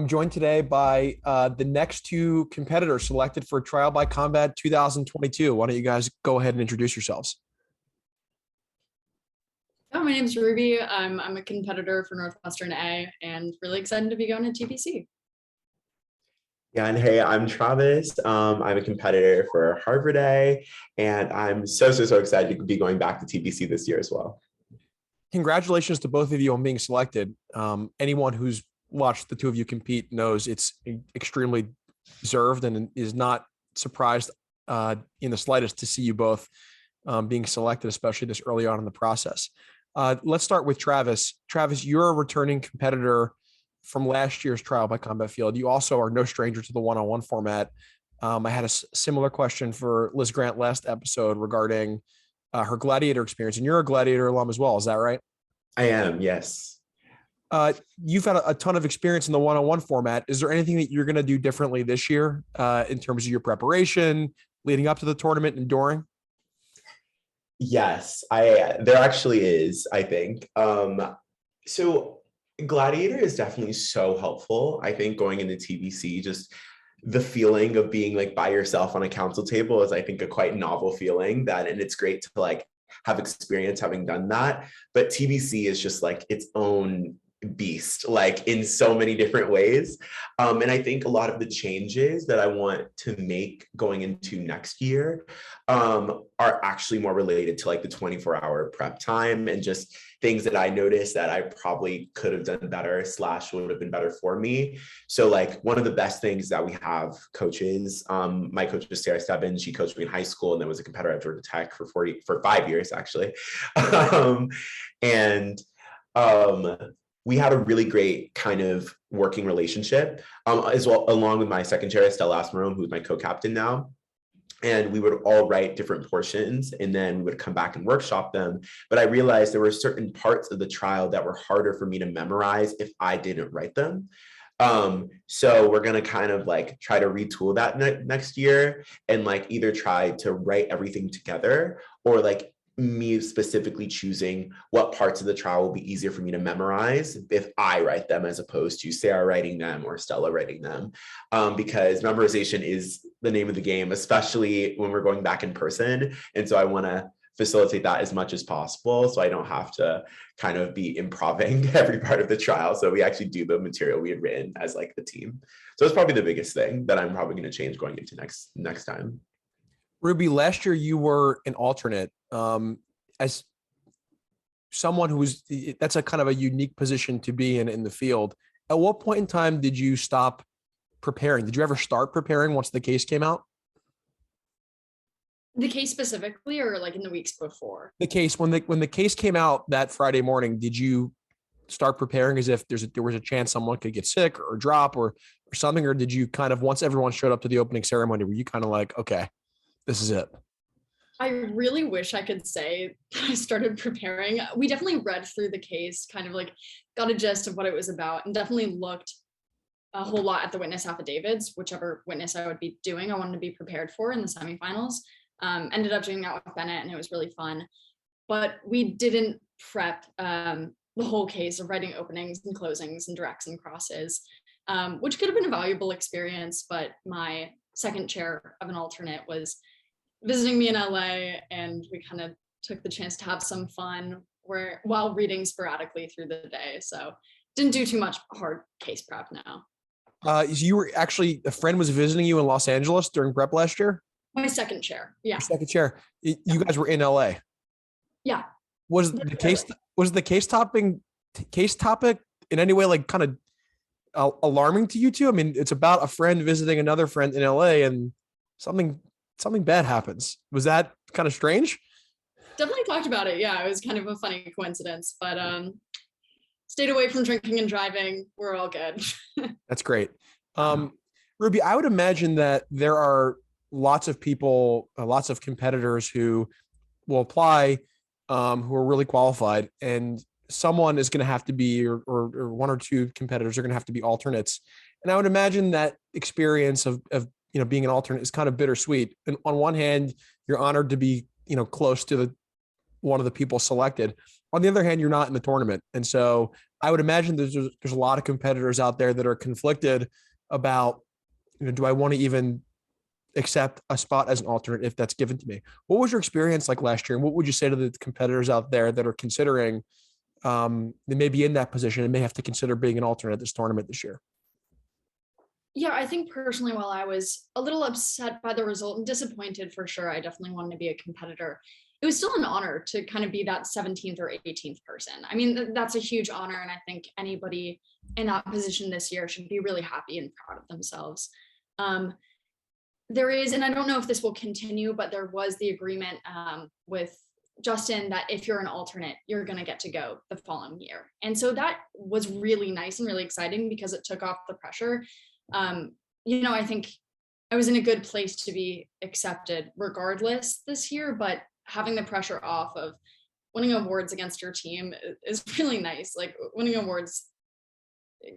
I'm joined today by the next two competitors selected for Trial by Combat 2022. Why don't you guys go ahead and introduce yourselves? Oh, my name is Ruby. I'm a competitor for Northwestern A and really excited to be going to TBC. Yeah, and hey, I'm Travis. I'm a competitor for Harvard A, and I'm so excited to be going back to TBC this year as well. Congratulations to both of you on being selected. Anyone who's watched the two of you compete knows it's extremely deserved and is not surprised in the slightest to see you both being selected, especially this early on in the process. Let's start with Travis. Travis, you're a returning competitor from last year's Trial by Combat field. You also are no stranger to the one-on-one format. I had a similar question for Liz Grant last episode regarding her Gladiator experience, and you're a Gladiator alum as well. Is that right? I am, yes. You've had a ton of experience in the one-on-one format. Is there anything that you're going to do differently this year in terms of your preparation leading up to the tournament and during? Yes, there actually is, I think. So Gladiator is definitely so helpful. I think going into TBC, just the feeling of being like by yourself on a council table is, I think, a quite novel feeling and it's great to like have experience having done that. But TBC is just like its own beast, like in so many different ways. And I think a lot of the changes that I want to make going into next year are actually more related to like the 24-hour prep time and just things that I noticed that I probably could have done better / would have been better for me. So like one of the best things that we have coaches, my coach is Sarah Stebbins. She coached me in high school and then was a competitor at Georgia Tech for 5 years actually. We had a really great kind of working relationship, as well, along with my second chair, Estelle Asmarone, who's my co-captain now. And we would all write different portions and then we would come back and workshop them. But I realized there were certain parts of the trial that were harder for me to memorize if I didn't write them. So we're going to kind of like try to retool that next year and like either try to write everything together or like me specifically choosing what parts of the trial will be easier for me to memorize if I write them as opposed to Sarah writing them or Stella writing them, because memorization is the name of the game, especially when we're going back in person. And so I want to facilitate that as much as possible so I don't have to kind of be improving every part of the trial. So we actually do the material we had written as like the team. So it's probably the biggest thing that I'm probably going to change going into next time. Ruby, last year you were an alternate. As someone that's a kind of a unique position to be in the field. At what point in time did you stop preparing? Did you ever start preparing once the case came out? The case specifically, or like in the weeks before? The case, when the case came out that Friday morning, did you start preparing as if there was a chance someone could get sick or drop or something? Or did you kind of, once everyone showed up to the opening ceremony, were you kind of like, okay, this is it? I really wish I could say that I started preparing. We definitely read through the case, kind of like got a gist of what it was about, and definitely looked a whole lot at the witness affidavits, whichever witness I would be doing, I wanted to be prepared for in the semifinals. Ended up doing that with Bennett and it was really fun. But we didn't prep the whole case of writing openings and closings and directs and crosses, which could have been a valuable experience, but my second chair of an alternate was visiting me in LA and we kind of took the chance to have some fun while reading sporadically through the day. So didn't do too much hard case prep now. You were actually, a friend was visiting you in Los Angeles during prep last year? My second chair. Yeah. Your second chair. You guys were in LA. Yeah. Was the case topic in any way like kind of alarming to you two? I mean, it's about a friend visiting another friend in LA and something bad happens. Was that kind of strange? Definitely talked about it. Yeah, it was kind of a funny coincidence, but stayed away from drinking and driving. We're all good. That's great. Ruby, I would imagine that there are lots of people, lots of competitors who will apply, who are really qualified, and someone is going to have to be, or one or two competitors are going to have to be alternates. And I would imagine that experience of being an alternate is kind of bittersweet. And on one hand, you're honored to be, close to one of the people selected. On the other hand, you're not in the tournament. And so I would imagine there's a lot of competitors out there that are conflicted about, do I want to even accept a spot as an alternate if that's given to me? What was your experience like last year? And what would you say to the competitors out there that are considering they may be in that position and may have to consider being an alternate at this tournament this year? Yeah, I think personally, while I was a little upset by the result and disappointed for sure, I definitely wanted to be a competitor. It was still an honor to kind of be that 17th or 18th person. I mean, that's a huge honor. And I think anybody in that position this year should be really happy and proud of themselves. There is, and I don't know if this will continue, but there was the agreement with Justin that if you're an alternate, you're going to get to go the following year. And so that was really nice and really exciting because it took off the pressure. I think I was in a good place to be accepted regardless this year, but having the pressure off of winning awards against your team is really nice. Like winning awards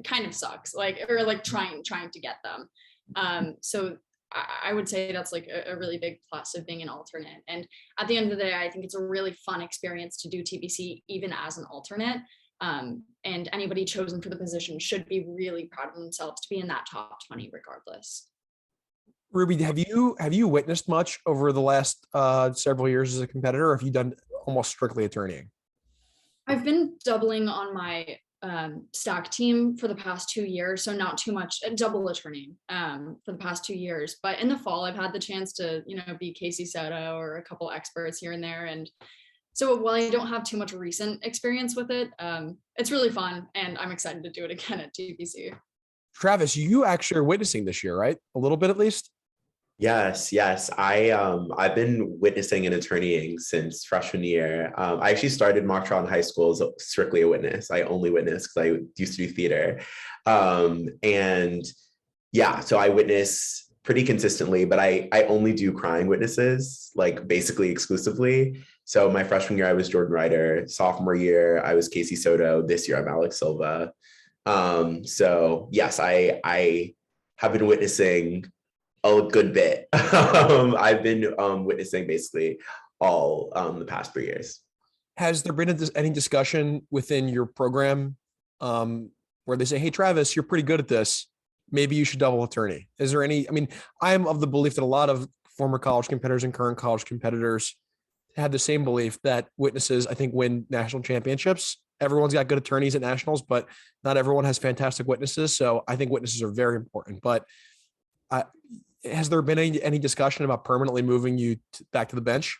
kind of sucks, or trying to get them. So I would say that's like a really big plus of being an alternate. And at the end of the day, I think it's a really fun experience to do TBC even as an alternate. And anybody chosen for the position should be really proud of themselves to be in that top 20 regardless. Ruby, have you witnessed much over the last several years as a competitor, or have you done almost strictly attorneying? I've been doubling on my stack team for the past 2 years, so not too much double attorneying for the past 2 years. But in the fall, I've had the chance to be Casey Soto or a couple experts here and there, and so while I don't have too much recent experience with it, it's really fun, and I'm excited to do it again at TBC. Travis, you actually are witnessing this year, right? A little bit at least. Yes. I've been witnessing and attorneying since freshman year. I actually started mock trial in high school as strictly a witness. I only witnessed because I used to do theater. And yeah, so I witness pretty consistently, but I only do crying witnesses, like basically exclusively. So my freshman year, I was Jordan Ryder. Sophomore year, I was Casey Soto. This year, I'm Alex Silva. So yes, I have been witnessing a good bit. I've been witnessing basically all the past 3 years. Has there been any discussion within your program where they say, hey, Travis, you're pretty good at this. Maybe you should double attorney. Is there any, I'm of the belief that a lot of former college competitors and current college competitors have the same belief that witnesses, I think, win national championships. Everyone's got good attorneys at nationals, but not everyone has fantastic witnesses. So I think witnesses are very important. But has there been any discussion about permanently moving you back to the bench?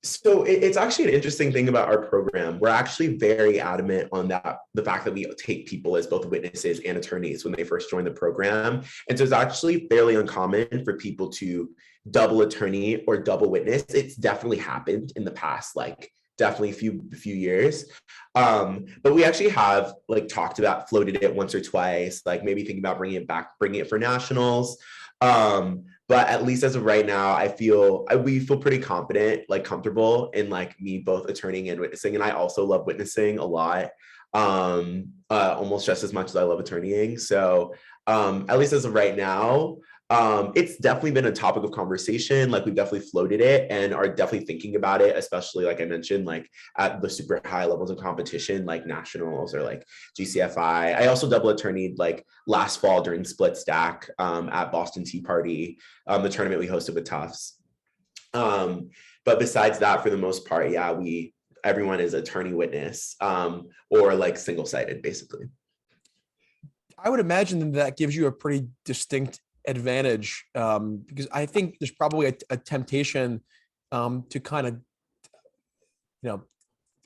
So it's actually an interesting thing about our program. We're actually very adamant on that, the fact that we take people as both witnesses and attorneys when they first join the program. And so it's actually fairly uncommon for people to double attorney or double witness. It's definitely happened in the past, definitely a few years. But we actually have talked about, floated it once or twice, maybe thinking about bringing it for nationals. But at least as of right now, we feel pretty confident, comfortable in me both attorneying and witnessing. And I also love witnessing a lot, almost just as much as I love attorneying. So at least as of right now, it's definitely been a topic of conversation. We've definitely floated it and are definitely thinking about it, especially like I mentioned, at the super high levels of competition, like nationals or GCFI. I also double attorneyed last fall during split stack at Boston Tea Party, the tournament we hosted with Tufts. But besides that, for the most part, yeah, everyone is attorney witness or single-sided, basically. I would imagine that gives you a pretty distinct advantage because I think there's probably a temptation to kind of,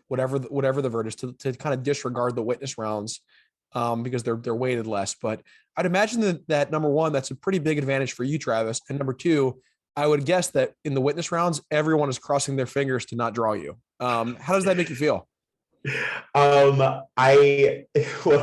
whatever the verdict is, to kind of disregard the witness rounds because they're weighted less. But I'd imagine that number one, that's a pretty big advantage for you, Travis. And number two, I would guess that in the witness rounds, everyone is crossing their fingers to not draw you. How does that make you feel? What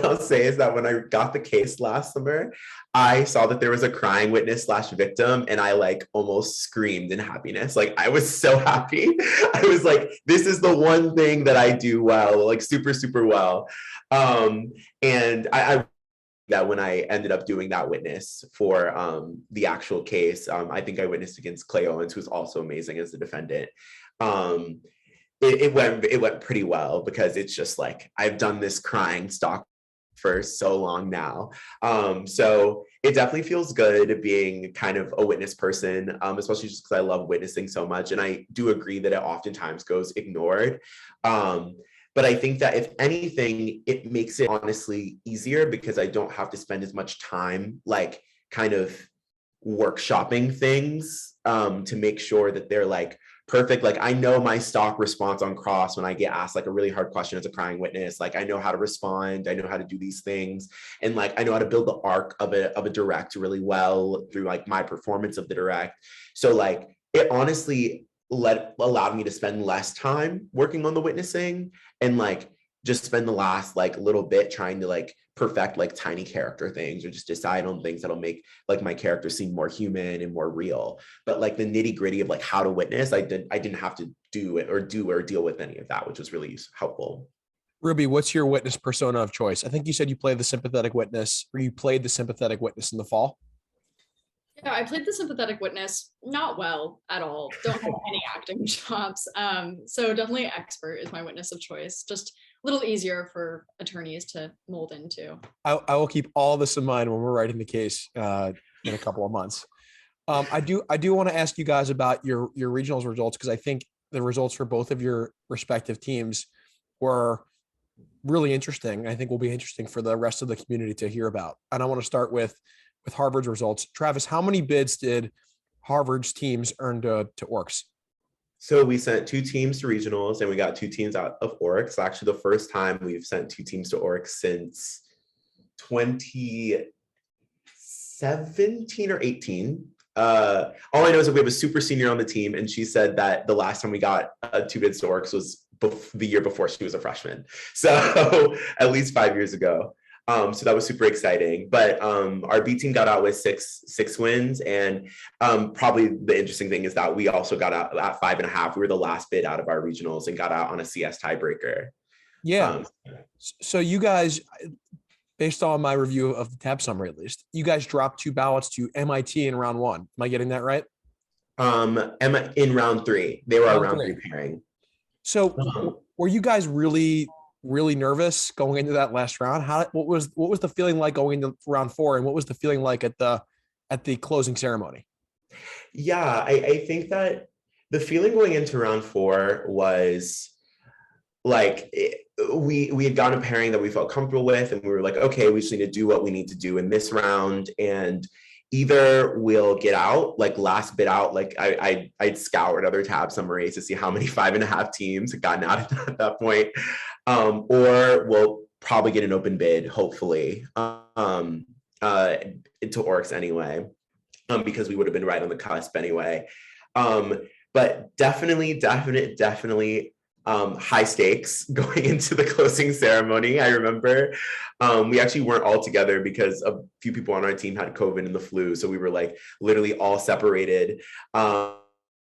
I'll say is that when I got the case last summer, I saw that there was a crying witness / victim, and I almost screamed in happiness. I was so happy. I was this is the one thing that I do well, super, super well. And I that when I ended up doing that witness for the actual case, I think I witnessed against Clay Owens, who's also amazing as the defendant. it went pretty well because it's just like I've done this crying stock for so long now. So it definitely feels good being kind of a witness person, especially just because I love witnessing so much. And I do agree that it oftentimes goes ignored. But I think that if anything, it makes it honestly easier because I don't have to spend as much time like kind of workshopping things to make sure that they're like perfect. Like I know my stock response on cross when I get asked like a really hard question as a crying witness. Like I know how to respond. I know how to do these things, and like I know how to build the arc of a direct really well through like my performance of the direct. So like it honestly allowed me to spend less time working on the witnessing and like just spend the last like little bit trying to like perfect like tiny character things or just decide on things that'll make like my character seem more human and more real. But like the nitty gritty of like how to witness, I didn't have to do it or deal with any of that, which was really helpful. Ruby, what's your witness persona of choice? I think you said you played the sympathetic witness, or you played the sympathetic witness in the fall. Yeah, I played the sympathetic witness not well at all. Don't have any acting chops. So definitely expert is my witness of choice. Just a little easier for attorneys to mold into. I will keep all this in mind when we're writing the case in a couple of months. I do want to ask you guys about your regionals results because I think the results for both of your respective teams were really interesting. I think will be interesting for the rest of the community to hear about. And I want to start with Harvard's results. Travis, how many bids did Harvard's teams earn to Orcs? So we sent 2 teams to regionals and we got 2 teams out of Orcs. Actually, the first time we've sent 2 teams to Orcs since 2017 or 18. All I know is that we have a super senior on the team, and she said that the last time we got 2 bids to Orcs was the year before she was a freshman. So at least 5 years ago. So that was super exciting. But our B team got out with six wins. And probably the interesting thing is that we also got out at 5.5. We were the last bid out of our regionals and got out on a CS tiebreaker. Yeah. So you guys, based on my review of the tab summary, at least, you guys dropped 2 ballots to MIT in round 1. Am I getting that right? In round 3. They were our round 3 pairing. So were you guys really nervous going into that last round? What was the feeling like going into round 4, and what was the feeling like at the closing ceremony? Yeah, I think that the feeling going into round 4 was like we had gotten a pairing that we felt comfortable with, and we were like, okay, we just need to do what we need to do in this round, and either we'll get out, like last bit out, like I'd scoured other tab summaries to see how many 5.5 teams had gotten out at that point, or we'll probably get an open bid, hopefully, into Orcs anyway, because we would have been right on the cusp anyway. But definitely high stakes going into the closing ceremony. I remember we actually weren't all together because a few people on our team had COVID and the flu. So we were like literally all separated, a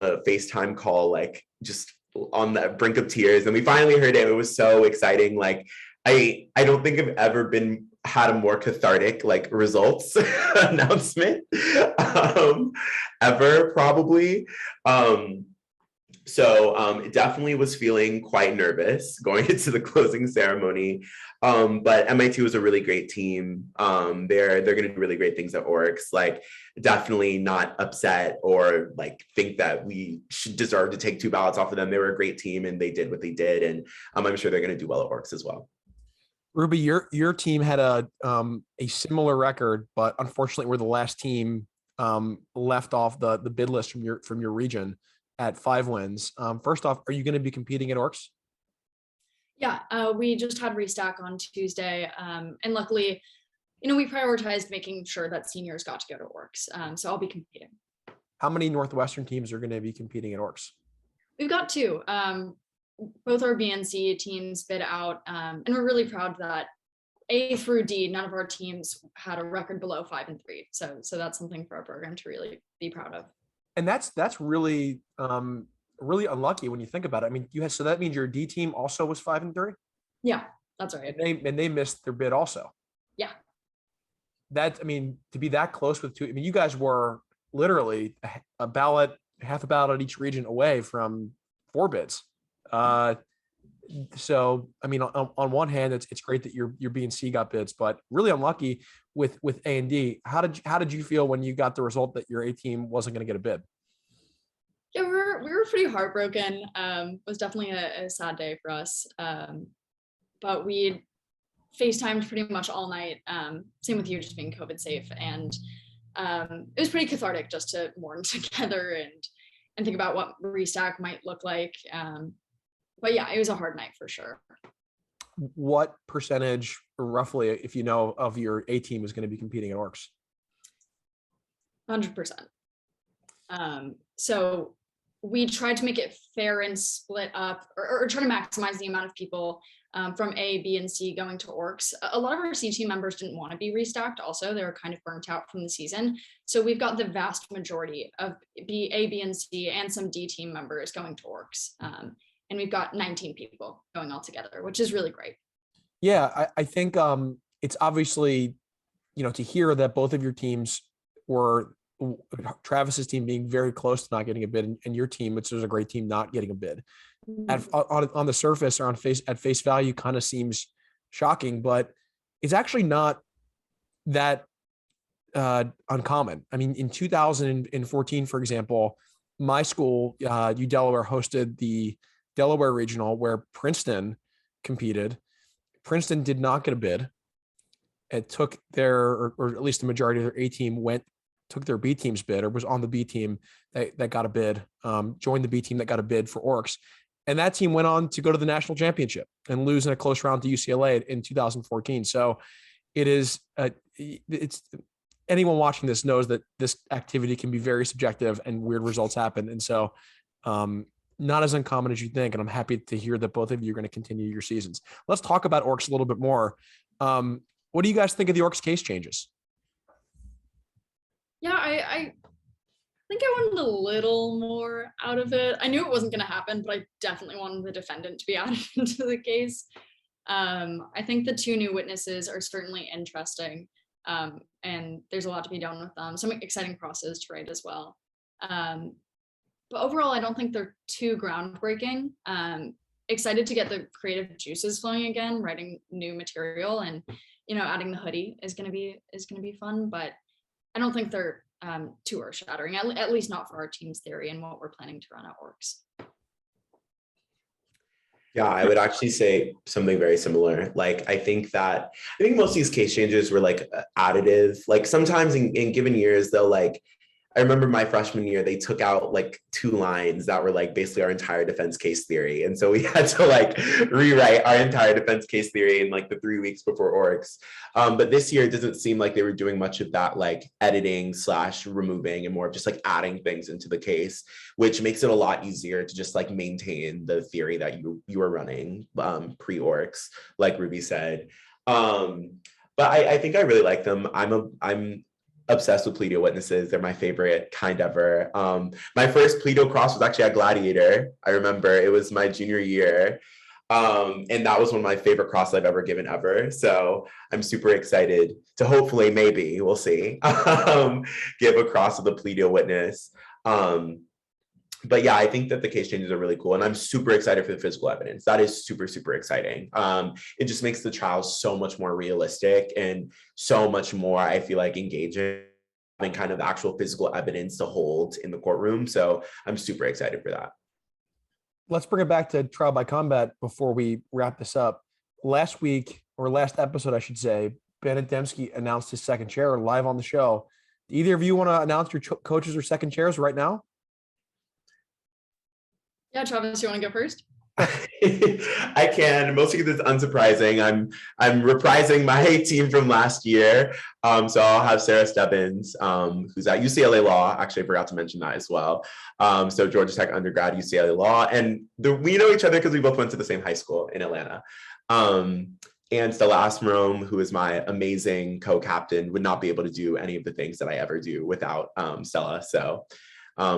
FaceTime call, like just on the brink of tears. And we finally heard it. It was so exciting. Like I don't think I've ever had a more cathartic like results announcement ever, probably. So it definitely was feeling quite nervous going into the closing ceremony. But MIT was a really great team. They're going to do really great things at Orcs. Like definitely not upset or like think that we should deserve to take 2 ballots off of them. They were a great team and they did what they did. And I'm sure they're going to do well at Orcs as well. Ruby, your team had a similar record, but unfortunately we're the last team left off the bid list from your region at 5 wins. First off, are you going to be competing at Orcs? Yeah, we just had restack on Tuesday, and luckily, we prioritized making sure that seniors got to go to Orcs. So I'll be competing. How many Northwestern teams are going to be competing at Orcs? We've got 2. Both our B and C teams bid out, and we're really proud that A through D, none of our teams had a record below 5 and 3. So that's something for our program to really be proud of. And that's really really unlucky when you think about it. I mean, so that means your D team also was 5 and 3. Yeah, that's right. And they missed their bid also. Yeah. To be that close with 2. I mean, you guys were literally half a ballot at each region away from 4 bids. So, I mean, on one hand, it's great that your B and C got bids, but really unlucky with A and D. How did you feel when you got the result that your A team wasn't going to get a bid? Yeah, we were pretty heartbroken. It was definitely a sad day for us. But we FaceTimed pretty much all night. Same with you, just being COVID safe, and it was pretty cathartic just to mourn together and think about what restack might look like. But yeah, it was a hard night for sure. What percentage, roughly, if you know, of your A team is going to be competing at Orcs? 100%. So we tried to make it fair and split up, or try to maximize the amount of people from A, B, and C going to Orcs. A lot of our C team members didn't want to be restacked. Also, they were kind of burnt out from the season. So we've got the vast majority of A, B, and C, and some D team members going to Orcs. And we've got 19 people going all together, which is really great. Yeah, I think it's obviously, to hear that both of your teams were, Travis's team being very close to not getting a bid, and your team, which is a great team, not getting a bid. On the surface or at face value, kind of seems shocking, but it's actually not that uncommon. I mean, in 2014, for example, my school, U Delaware, hosted the Delaware Regional where Princeton competed. Princeton did not get a bid. It took or at least the majority of their A team took their B team's bid, or was on the B team that got a bid, joined the B team that got a bid for Orcs. And that team went on to go to the national championship and lose in a close round to UCLA in 2014. So it's anyone watching this knows that this activity can be very subjective and weird results happen. And so, not as uncommon as you think. And I'm happy to hear that both of you are going to continue your seasons. Let's talk about Orcs a little bit more. What do you guys think of the Orcs case changes? Yeah, I think I wanted a little more out of it. I knew it wasn't going to happen, but I definitely wanted the defendant to be added into the case. I think the two new witnesses are certainly interesting, and there's a lot to be done with them. Some exciting process to write as well. But overall, I don't think they're too groundbreaking. Excited to get the creative juices flowing again, writing new material, and adding the hoodie is gonna be fun. But I don't think they're too earth-shattering, at least not for our team's theory and what we're planning to run at Orcs. Yeah, I would actually say something very similar. Like, I think most of these case changes were like additive. Like sometimes in given years, they'll I remember my freshman year, they took out like 2 lines that were like basically our entire defense case theory. And so we had to rewrite our entire defense case theory in like the 3 weeks before Orcs. But this year, it doesn't seem like they were doing much of that editing / removing, and more of just adding things into the case, which makes it a lot easier to just maintain the theory that you were running pre-Orcs, like Ruby said. But I think I really like them. I'm obsessed with Pleadio witnesses. They're my favorite kind ever. My first Pleadio cross was actually at Gladiator. I remember it was my junior year. And that was one of my favorite crosses I've ever given ever. So I'm super excited to hopefully, maybe, we'll see, give a cross of the Pleadio witness. But yeah, I think that the case changes are really cool. And I'm super excited for the physical evidence. That is super, super exciting. It just makes the trials so much more realistic and so much more, I feel like, engaging, having kind of actual physical evidence to hold in the courtroom. So I'm super excited for that. Let's bring it back to trial by combat before we wrap this up. Last episode, I should say, Bennett Dembski announced his second chair live on the show. Do either of you want to announce your coaches or second chairs right now? Yeah, Travis, you want to go first? I can. Mostly because it's unsurprising. I'm reprising my team from last year. So I'll have Sarah Stebbins, who's at UCLA Law. Actually, I forgot to mention that as well. So Georgia Tech undergrad, UCLA Law. And we know each other because we both went to the same high school in Atlanta. And Stella Asmarome, who is my amazing co-captain, would not be able to do any of the things that I ever do without Stella. So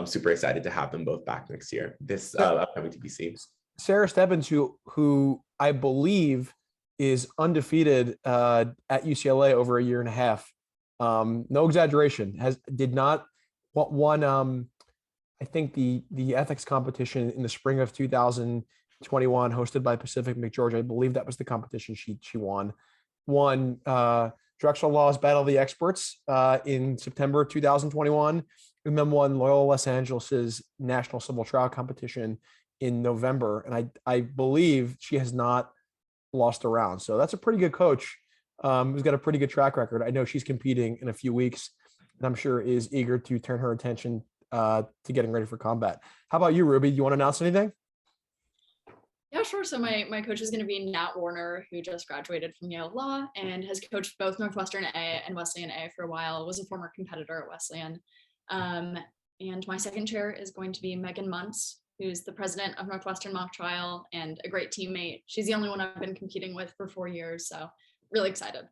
super excited to have them both back next year, this upcoming TPC. Sarah Stebbins, who I believe is undefeated at UCLA over a year and a half. No exaggeration. Did not won I think the ethics competition in the spring of 2018 21, hosted by Pacific McGeorge. I believe that was the competition she won. Won Drexel Law's Battle of the Experts in September 2021, and then won Loyola Los Angeles's National Civil Trial Competition in November. And I believe she has not lost a round. So that's a pretty good coach who's got a pretty good track record. I know she's competing in a few weeks, and I'm sure is eager to turn her attention to getting ready for combat. How about you, Ruby? Do you want to announce anything? Yeah, sure. So my coach is going to be Nat Warner, who just graduated from Yale Law and has coached both Northwestern A and Wesleyan A for a while, was a former competitor at Wesleyan. And my second chair is going to be Megan Muntz, who's the president of Northwestern Mock Trial and a great teammate. She's the only one I've been competing with for 4 years, so really excited.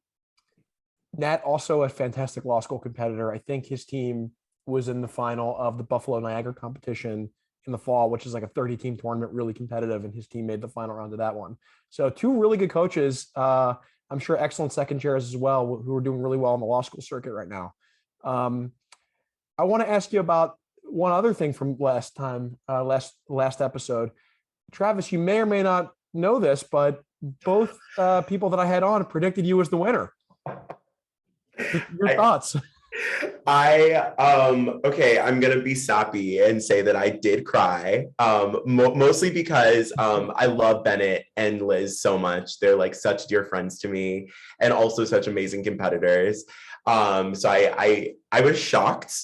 Nat, also a fantastic law school competitor. I think his team was in the final of the Buffalo Niagara competition in the fall, which is like a 30-team tournament, really competitive, and his team made the final round of that one. So two really good coaches. I'm sure excellent second chairs as well, who are doing really well on the law school circuit right now. I want to ask you about one other thing from last episode. Travis, you may or may not know this, but both people that I had on predicted you as the winner. Your thoughts? Okay, I'm gonna be sappy and say that I did cry, mostly because I love Bennett and Liz so much. They're like such dear friends to me and also such amazing competitors. So I was shocked,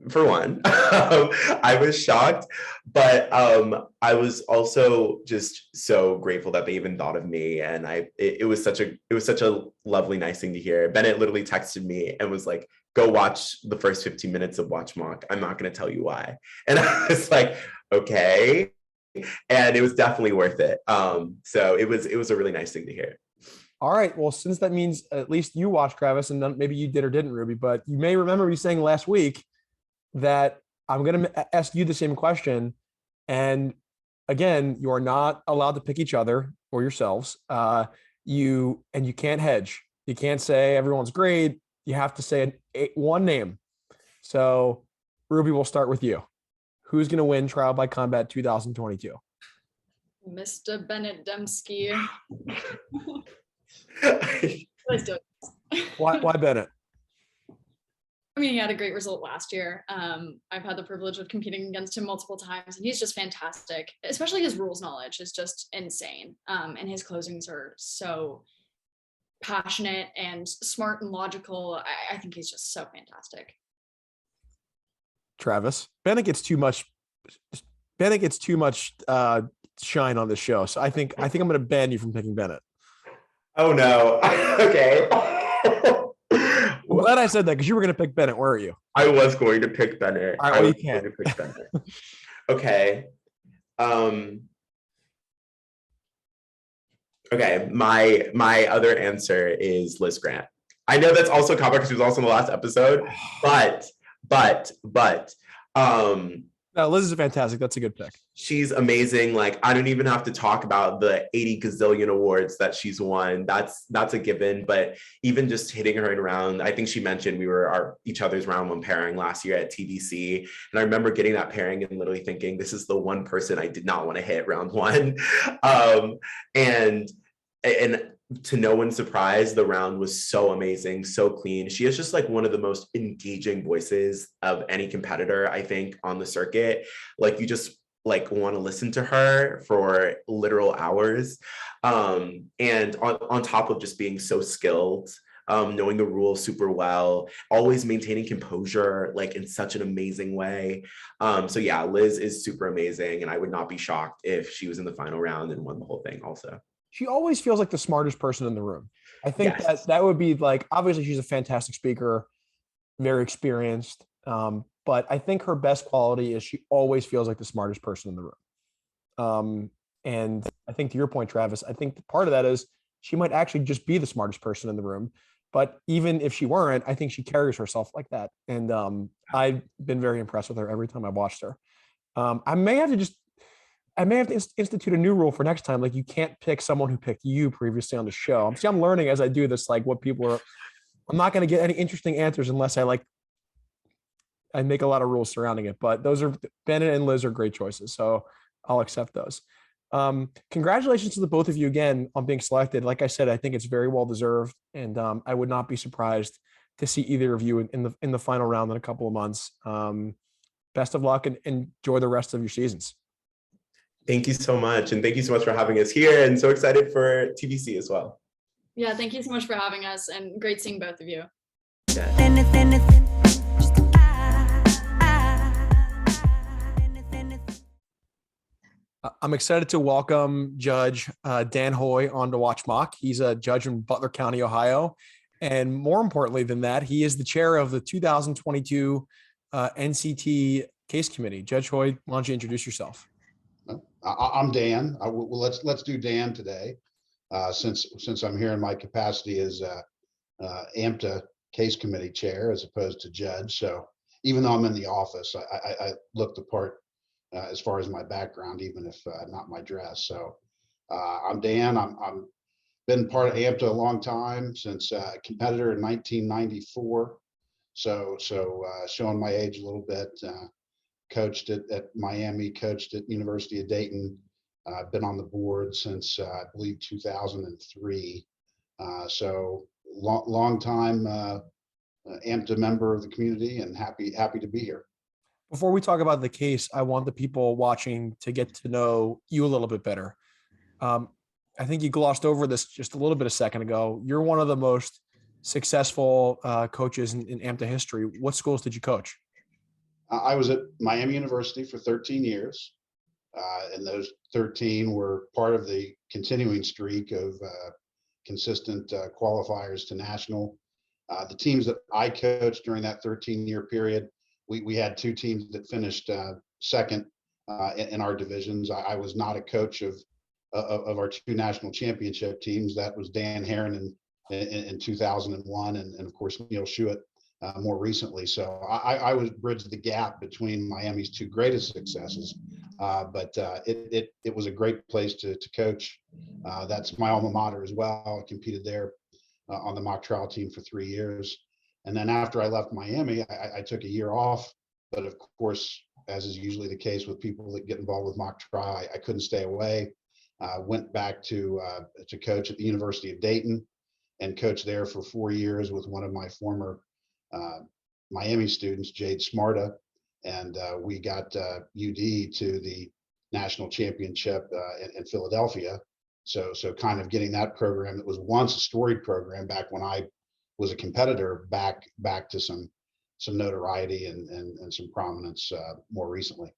for one. I was shocked, but I was also just so grateful that they even thought of me, and it was such a lovely, nice thing to hear. Bennett literally texted me and was like, go watch the first 15 minutes of WatchMock. I'm not going to tell you why. And I was like, okay. And it was definitely worth it. So it was a really nice thing to hear. All right. Well, since that means at least you watched, Travis, and then maybe you did or didn't, Ruby, but you may remember me saying last week that I'm going to ask you the same question. And again, you are not allowed to pick each other or yourselves. You can't hedge. You can't say everyone's great. You have to say one name. So, Ruby, we'll start with you. Who's going to win Trial by Combat 2022? Mr. Bennett Dembski. Let's do it. Why Bennett? I mean, he had a great result last year. I've had the privilege of competing against him multiple times, and he's just fantastic. Especially his rules knowledge is just insane. And his closings are so passionate and smart and logical. I think he's just so fantastic. Travis, Bennett gets too much shine on this show, so I think I'm going to ban you from picking Bennett. Oh no. Okay. I'm glad I said that because you were going to pick Bennett. Where are you? I was going to pick Bennett. All right, well, you can't. Okay. Okay, my other answer is Liz Grant. I know that's also a comic because she was also in the last episode, but no, Liz is fantastic. That's a good pick. She's amazing. Like, I don't even have to talk about the 80 gazillion awards that she's won. That's a given. But even just hitting her in round, I think she mentioned we were each other's round one pairing last year at TBC. And I remember getting that pairing and literally thinking, this is the one person I did not want to hit round one. And to no one's surprise, the round was so amazing, so clean. She is just like one of the most engaging voices of any competitor, I think, on the circuit. Like, you just like want to listen to her for literal hours. And on top of just being so skilled, knowing the rules super well, always maintaining composure, like in such an amazing way. So yeah, Liz is super amazing. And I would not be shocked if she was in the final round and won the whole thing also. She always feels like the smartest person in the room. I think that would be like, obviously she's a fantastic speaker, very experienced. But I think her best quality is she always feels like the smartest person in the room. And I think to your point, Travis, I think part of that is she might actually just be the smartest person in the room. But even if she weren't, I think she carries herself like that. And I've been very impressed with her every time I watched her. I may have to institute a new rule for next time. Like, you can't pick someone who picked you previously on the show. I'm learning as I do this, like what people are. I'm not going to get any interesting answers unless I make a lot of rules surrounding it. But those are Bennett and Liz are great choices, so I'll accept those. Congratulations to the both of you again on being selected. Like I said, I think it's very well deserved, and I would not be surprised to see either of you in the final round in a couple of months. Best of luck and enjoy the rest of your seasons. Thank you so much. And thank you so much for having us here, and so excited for TVC as well. Yeah, thank you so much for having us, and great seeing both of you. Yeah. I'm excited to welcome Judge Dan Haughey onto WatchMock. He's a judge in Butler County, Ohio. And more importantly than that, he is the chair of the 2022 NCT Case Committee. Judge Haughey, why don't you introduce yourself? I'm Dan. Well, let's do Dan today, since I'm here in my capacity as AMTA Case Committee Chair as opposed to judge. So even though I'm in the office, I look the part as far as my background, even if not my dress. So I'm Dan. I'm been part of AMTA a long time, since a competitor in 1994. So showing my age a little bit. Coached at Miami, coached at University of Dayton. Been on the board since I believe 2003. So long time AMTA member of the community, and happy to be here. Before we talk about the case, I want the people watching to get to know you a little bit better. I think you glossed over this just a little bit a second ago. You're one of the most successful coaches in AMTA history. What schools did you coach? I was at Miami University for 13 years, and those 13 were part of the continuing streak of consistent qualifiers to national. The teams that I coached during that 13-year period, we had two teams that finished second in our divisions. I was not a coach of our two national championship teams. That was Dan Heron in 2001, and of course Neil Schuett more recently. So I was bridged the gap between Miami's two greatest successes, but it was a great place to coach. That's my alma mater as well. I competed there on the mock trial team for 3 years. And then after I left Miami, I took a year off, but of course, as is usually the case with people that get involved with mock trial, I couldn't stay away. Went back to coach at the University of Dayton, and coached there for 4 years with one of my former Miami students, Jade Smarta, and we got UD to the national championship in Philadelphia. So kind of getting that program that was once a storied program back when I was a competitor back to some notoriety and some prominence more recently.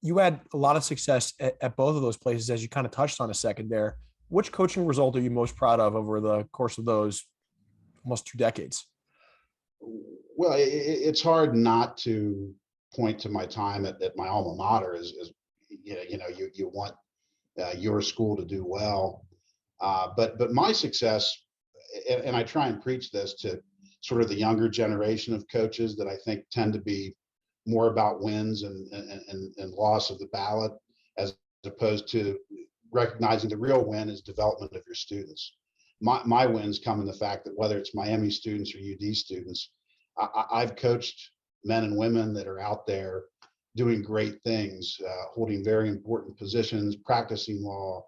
You had a lot of success at both of those places, as you kind of touched on a second there. Which coaching result are you most proud of over the course of those almost 2 decades? Well, it's hard not to point to my time at my alma mater. As you want your school to do well, but my success, and I try and preach this to sort of the younger generation of coaches that I think tend to be more about wins and loss of the ballot, as opposed to recognizing the real win is development of your students. My wins come in the fact that whether it's Miami students or UD students, I've coached men and women that are out there doing great things, holding very important positions, practicing law.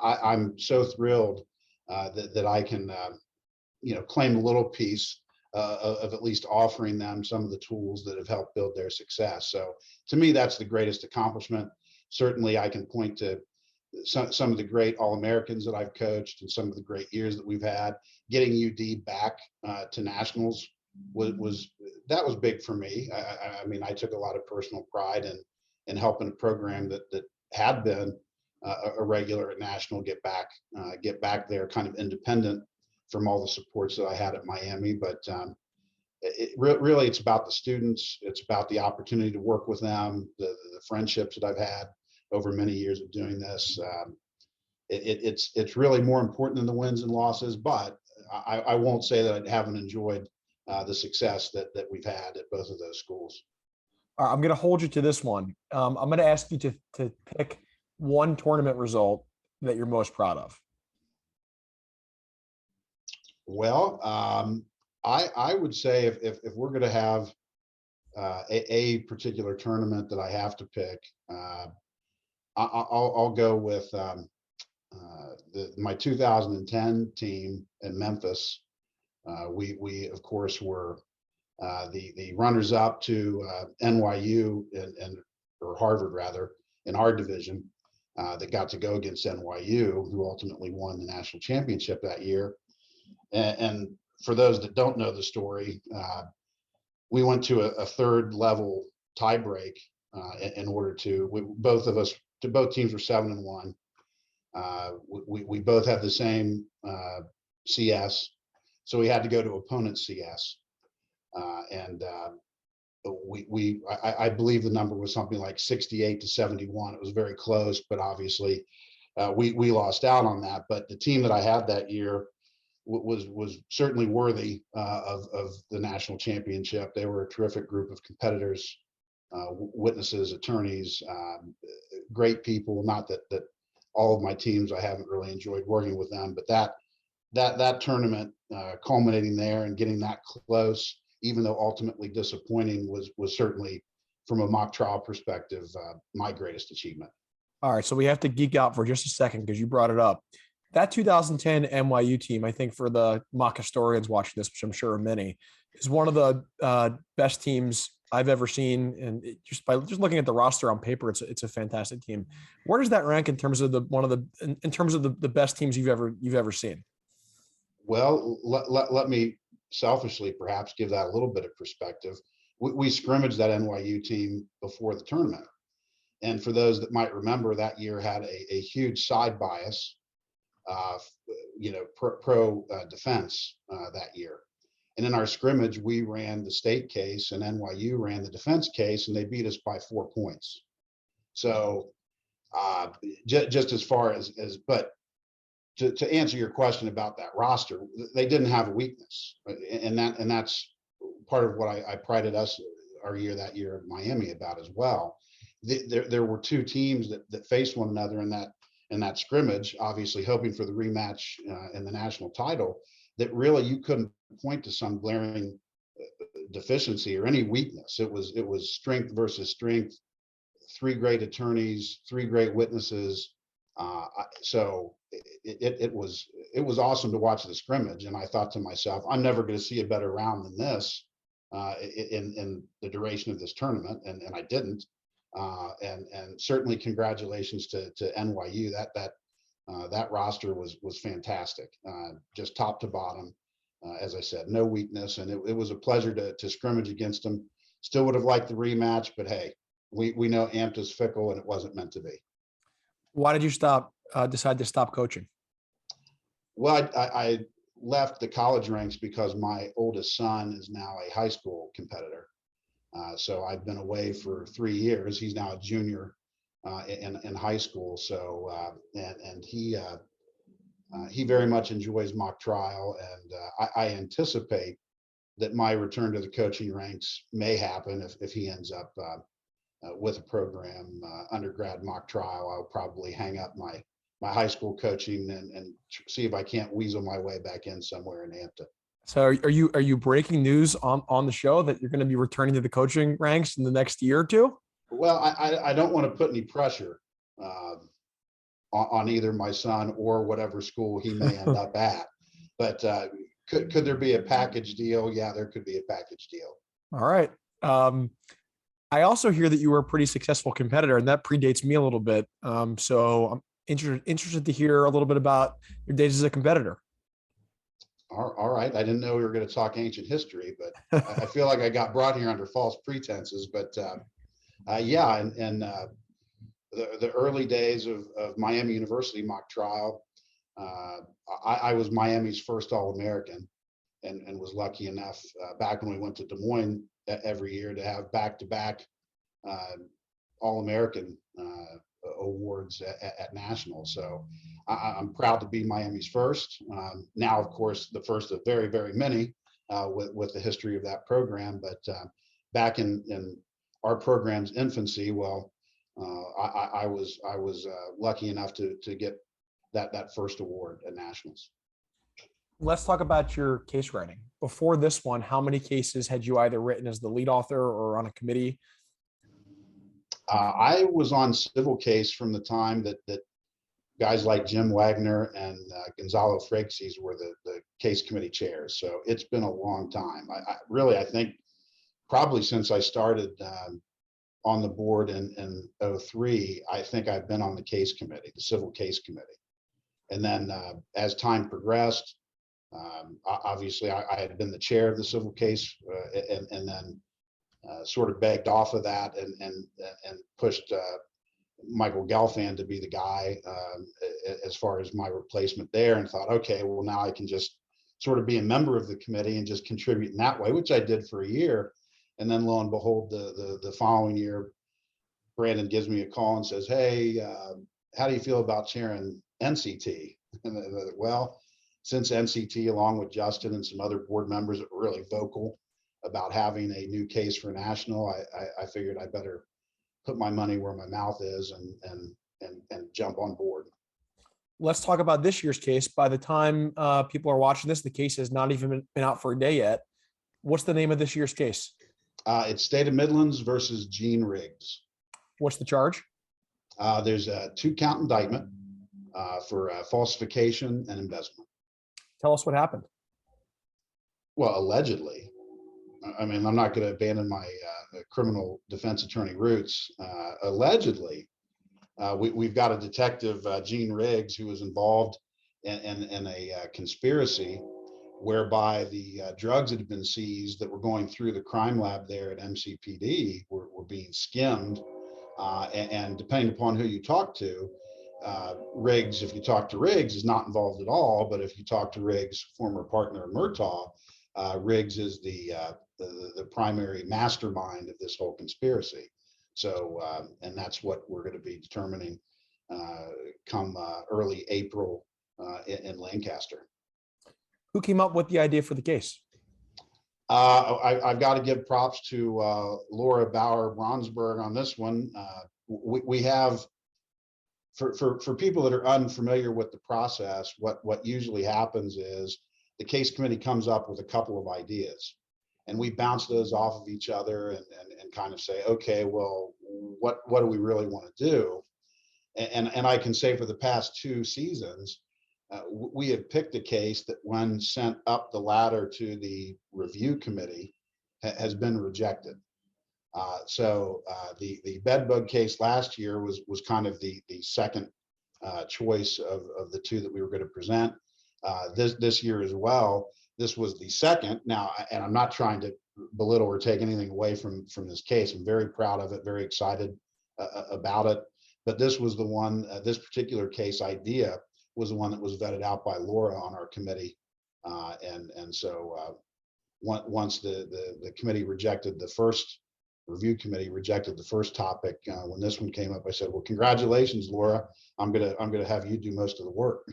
I'm so thrilled that I can, claim a little piece of at least offering them some of the tools that have helped build their success. So to me, that's the greatest accomplishment. Certainly, I can point to some of the great All-Americans that I've coached and some of the great years that we've had. Getting UD back to nationals was big for me. I mean, I took a lot of personal pride in helping a program that had been a regular at national get back there, kind of independent from all the supports that I had at Miami. But really, it's about the students. It's about the opportunity to work with them, the friendships that I've had over many years of doing this. It's really more important than the wins and losses, but I won't say that I haven't enjoyed the success that we've had at both of those schools. All right, I'm going to hold you to this one. I'm going to ask you to pick one tournament result that you're most proud of. Well, I would say if we're going to have a particular tournament that I have to pick, I'll go with my 2010 team in Memphis. We of course were the runners up to NYU or Harvard rather in our division, that got to go against NYU, who ultimately won the national championship that year. And for those that don't know the story, we went to a third level tiebreak in order to, both teams were 7-1. We both have the same CS, so we had to go to opponent CS. I believe the number was something like 68-71. It was very close, but obviously we lost out on that. But the team that I had that year was certainly worthy of the national championship. They were a terrific group of competitors, witnesses, attorneys, great people. Not that all of my teams, I haven't really enjoyed working with them, but that tournament culminating there and getting that close, even though ultimately disappointing, was certainly, from a mock trial perspective, my greatest achievement. All right, so we have to geek out for just a second because you brought it up. That 2010 NYU team, I think for the mock historians watching this, which I'm sure are many, is one of the best teams I've ever seen. And just looking at the roster on paper, it's a fantastic team. Where does that rank in terms of in terms of the best teams you've ever seen? Well, let me selfishly perhaps give that a little bit of perspective. We scrimmaged that NYU team before the tournament. And for those that might remember, that year had a huge side bias, pro defense that year. And in our scrimmage, we ran the state case and NYU ran the defense case, and they beat us by 4 points. So just as far as but to answer your question about that roster, they didn't have a weakness, and that's part of what I prided our year that year at Miami about as well. There were two teams that faced one another in that scrimmage, obviously hoping for the rematch in the national title, that really you couldn't point to some glaring deficiency or any weakness. It was strength versus strength, three great attorneys, three great witnesses. So it was awesome to watch the scrimmage, and I thought to myself, I'm never going to see a better round than this in the duration of this tournament, and I didn't. And certainly congratulations to NYU. That roster was fantastic, just top to bottom. As I said, no weakness, and it was a pleasure to scrimmage against them. Still would have liked the rematch, but hey, we know AMTA's fickle, and it wasn't meant to be. Why did you decide to stop coaching? Well, I left the college ranks because my oldest son is now a high school competitor. So I've been away for 3 years. He's now a junior in high school. So and he very much enjoys mock trial, and I anticipate that my return to the coaching ranks may happen if he ends up with a program, undergrad mock trial. I'll probably hang up my high school coaching and see if I can't weasel my way back in somewhere in AMTA. So are you breaking news on the show that you're going to be returning to the coaching ranks in the next year or two? Well, I don't want to put any pressure on either my son or whatever school he may end up at. But could there be a package deal? Yeah, there could be a package deal. All right. I also hear that you were a pretty successful competitor, and that predates me a little bit. So I'm interested to hear a little bit about your days as a competitor. All right. I didn't know we were going to talk ancient history, but I feel like I got brought here under false pretenses. But yeah, and the early days of Miami University mock trial, I was Miami's first All-American, and was lucky enough back when we went to Des Moines every year to have back-to-back All-American awards at nationals. So I'm proud to be Miami's first. Now, of course, the first of very, very many with the history of that program. But back in our program's infancy, well, I was lucky enough to get that first award at nationals. Let's talk about your case writing. Before this one, how many cases had you either written as the lead author or on a committee? I was on civil case from the time that guys like Jim Wagner and Gonzalo Freixies were the case committee chairs. So it's been a long time. I think probably since I started on the board in 03, I think I've been on the case committee, the civil case committee. And then as time progressed, obviously I had been the chair of the civil case and then sort of begged off of that and pushed Michael Gelfand to be the guy as far as my replacement there, and thought, okay, well, now I can just sort of be a member of the committee and just contribute in that way, which I did for a year. And then lo and behold, the following year, Brandon gives me a call and says, hey, how do you feel about chairing NCT? And well, since NCT, along with Justin and some other board members, that were really vocal about having a new case for national, I figured I better put my money where my mouth is and jump on board. Let's talk about this year's case. By the time people are watching this, the case has not even been out for a day yet. What's the name of this year's case? It's State of Midlands versus Gene Riggs. What's the charge? There's a 2-count indictment for falsification and embezzlement. Tell us what happened. Well, allegedly. I mean, I'm not going to abandon my criminal defense attorney roots. Allegedly, we've got a detective, Gene Riggs, who was involved in a conspiracy whereby the drugs that had been seized that were going through the crime lab there at MCPD were being skimmed. And depending upon who you talk to, Riggs, if you talk to Riggs, is not involved at all. But if you talk to Riggs' former partner, Murtaugh, Riggs is the primary mastermind of this whole conspiracy. So, and that's what we're going to be determining come early April in Lancaster. Who came up with the idea for the case? I've got to give props to Laura Bauer-Bronsberg on this one. We have, for people that are unfamiliar with the process, what usually happens is the case committee comes up with a couple of ideas, and we bounce those off of each other and kind of say, okay, well, what do we really want to do? And I can say for the past 2 seasons, we have picked a case that when sent up the ladder to the review committee has been rejected. So the bedbug case last year was kind of the second choice of the 2 that we were going to present. This year as well, this was the second. Now, and I'm not trying to belittle or take anything away from this case. I'm very proud of it, very excited about it. But this was the one, this particular case idea was the one that was vetted out by Laura on our committee. And so once the committee rejected the first, review committee rejected the first topic, when this one came up, I said, well, congratulations, Laura. I'm gonna have you do most of the work.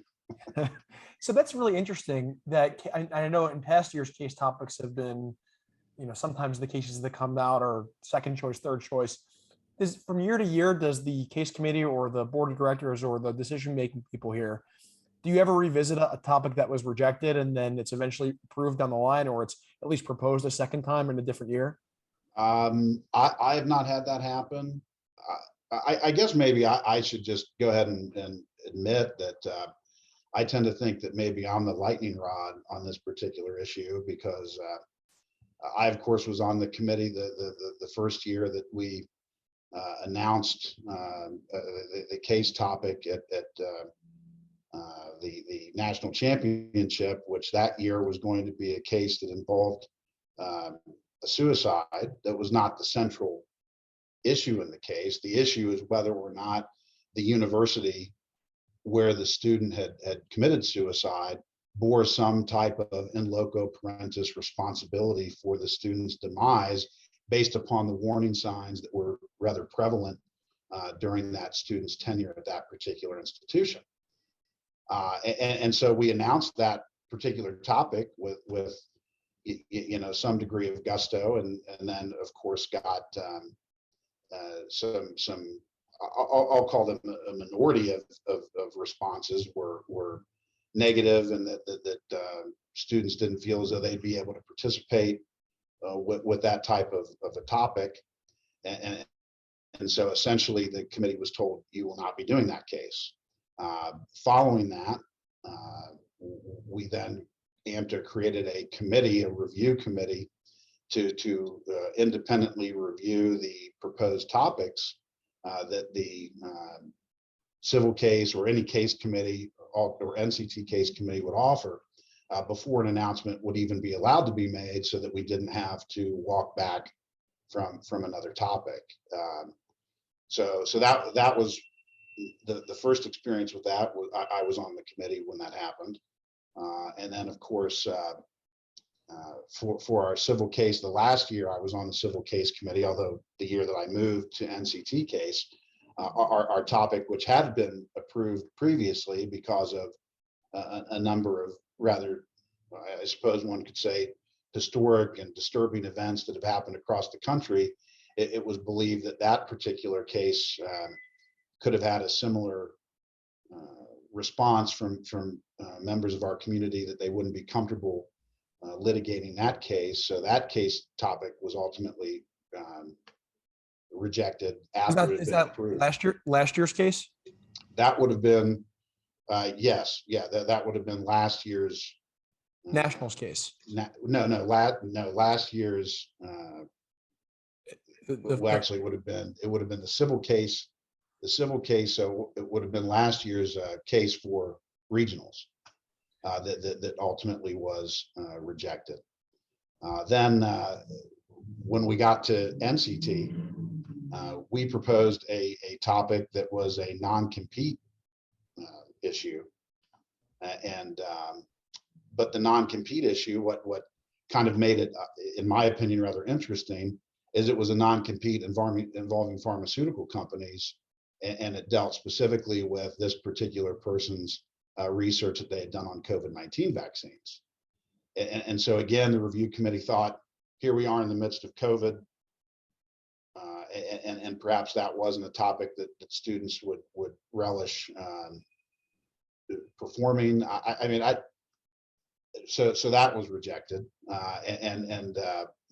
So that's really interesting. That I know in past years, case topics have been, sometimes the cases that come out are second choice, third choice. From year to year, does the case committee or the board of directors or the decision-making people here, do you ever revisit a topic that was rejected and then it's eventually approved down the line, or it's at least proposed a second time in a different year? I have not had that happen. I guess maybe I should just go ahead and admit that I tend to think that maybe I'm the lightning rod on this particular issue, because I, of course, was on the committee the first year that we announced the case topic at the national championship, which that year was going to be a case that involved a suicide. That was not the central issue in the case. The issue is whether or not the university where the student had committed suicide bore some type of in loco parentis responsibility for the student's demise based upon the warning signs that were rather prevalent during that student's tenure at that particular institution. And so we announced that particular topic with some degree of gusto, and then of course got some I'll call them a minority of responses were negative, and that students didn't feel as though they'd be able to participate with that type of a topic. And so essentially the committee was told, you will not be doing that case. Following that, we then AMTA created a committee, a review committee, to independently review the proposed topics that the civil case or any case committee or NCT case committee would offer before an announcement would even be allowed to be made, so that we didn't have to walk back from another topic. So that was the first experience with that. I was on the committee when that happened. And then of course, for our civil case, the last year I was on the civil case committee, although the year that I moved to NCT case, our topic, which had been approved previously because of a number of rather, I suppose one could say, historic and disturbing events that have happened across the country, it was believed that that particular case could have had a similar response from members of our community, that they wouldn't be comfortable litigating that case. So that case topic was ultimately rejected after it had been approved. Last year's case? That would have been, yes, yeah, that would have been last year's Nationals case. Last year's. Well, actually, it would have been the civil case. The civil case, so it would have been last year's case for regionals that ultimately was rejected. Then when we got to NCT, we proposed a topic that was a non-compete issue, but the non-compete issue, what kind of made it, in my opinion, rather interesting, is it was a non-compete involving pharmaceutical companies, and it dealt specifically with this particular person's research that they had done on COVID-19 vaccines. And so again, the review committee thought, here we are in the midst of COVID, and perhaps that wasn't a topic that students would relish performing. So that was rejected, and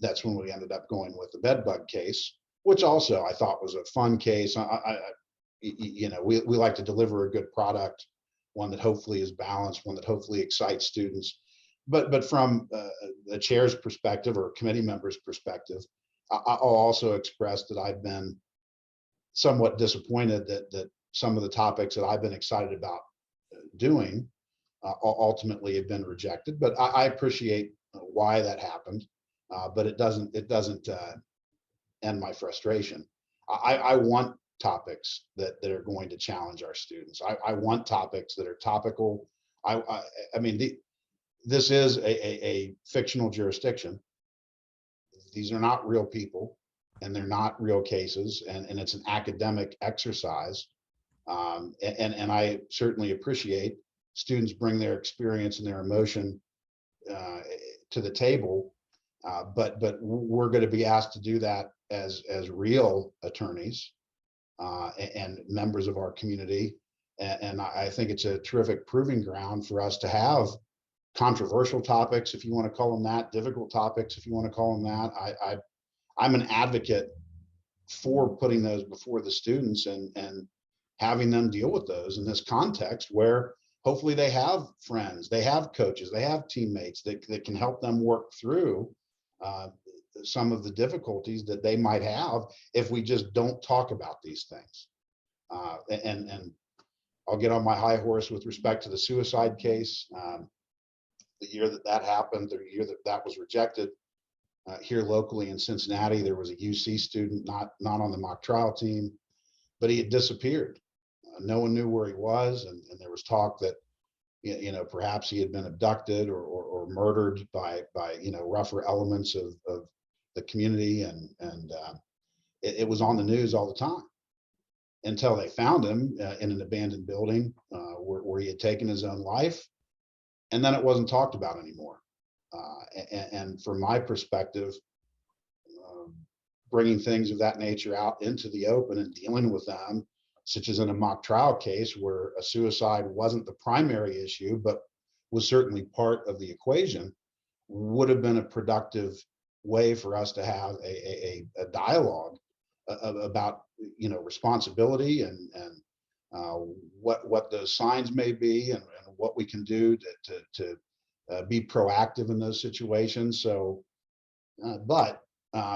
that's when we ended up going with the bed bug case, which also I thought was a fun case. We like to deliver a good product, one that hopefully is balanced, one that hopefully excites students. But from the chair's perspective or committee member's perspective, I'll also express that I've been somewhat disappointed that some of the topics that I've been excited about doing ultimately have been rejected. But I appreciate why that happened, but it doesn't end my frustration. I want topics that are going to challenge our students. I want topics that are topical. This is a fictional jurisdiction. These are not real people, and they're not real cases, and it's an academic exercise. And I certainly appreciate students bring their experience and their emotion to the table, but we're going to be asked to do that as real attorneys and members of our community. And I think it's a terrific proving ground for us to have controversial topics, if you want to call them that, difficult topics, if you want to call them that. I'm an advocate for putting those before the students and having them deal with those in this context where hopefully they have friends, they have coaches, they have teammates that can help them work through some of the difficulties that they might have if we just don't talk about these things. And I'll get on my high horse with respect to the suicide case. The year that happened, the year that was rejected, here locally in Cincinnati, there was a UC student not on the mock trial team, but he had disappeared. No one knew where he was, and there was talk that perhaps he had been abducted or murdered by rougher elements of the community, and it was on the news all the time until they found him in an abandoned building where he had taken his own life, and then it wasn't talked about anymore. And from my perspective, bringing things of that nature out into the open and dealing with them, such as in a mock trial case where a suicide wasn't the primary issue, but was certainly part of the equation, would have been a productive way for us to have a dialogue about, you know, responsibility and what those signs may be, and what we can do to be proactive in those situations. So,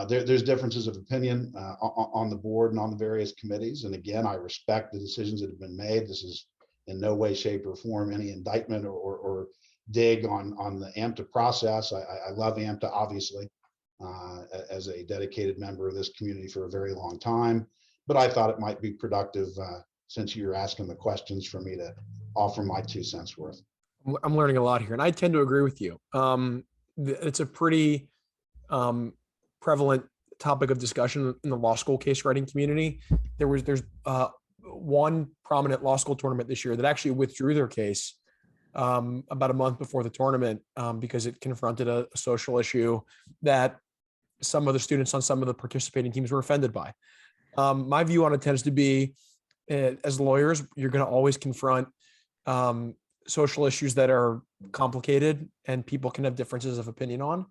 there's differences of opinion on the board and on the various committees. And again, I respect the decisions that have been made. This is in no way, shape, or form any indictment or dig on the AMTA process. I love AMTA, obviously, as a dedicated member of this community for a very long time. But I thought it might be productive, since you're asking the questions, for me to offer my 2 cents worth. I'm learning a lot here, and I tend to agree with you. It's a pretty prevalent topic of discussion in the law school case writing community. There's one prominent law school tournament this year that actually withdrew their case about a month before the tournament because it confronted a social issue that some of the students on some of the participating teams were offended by. My view on it tends to be, as lawyers, you're going to always confront social issues that are complicated and people can have differences of opinion on.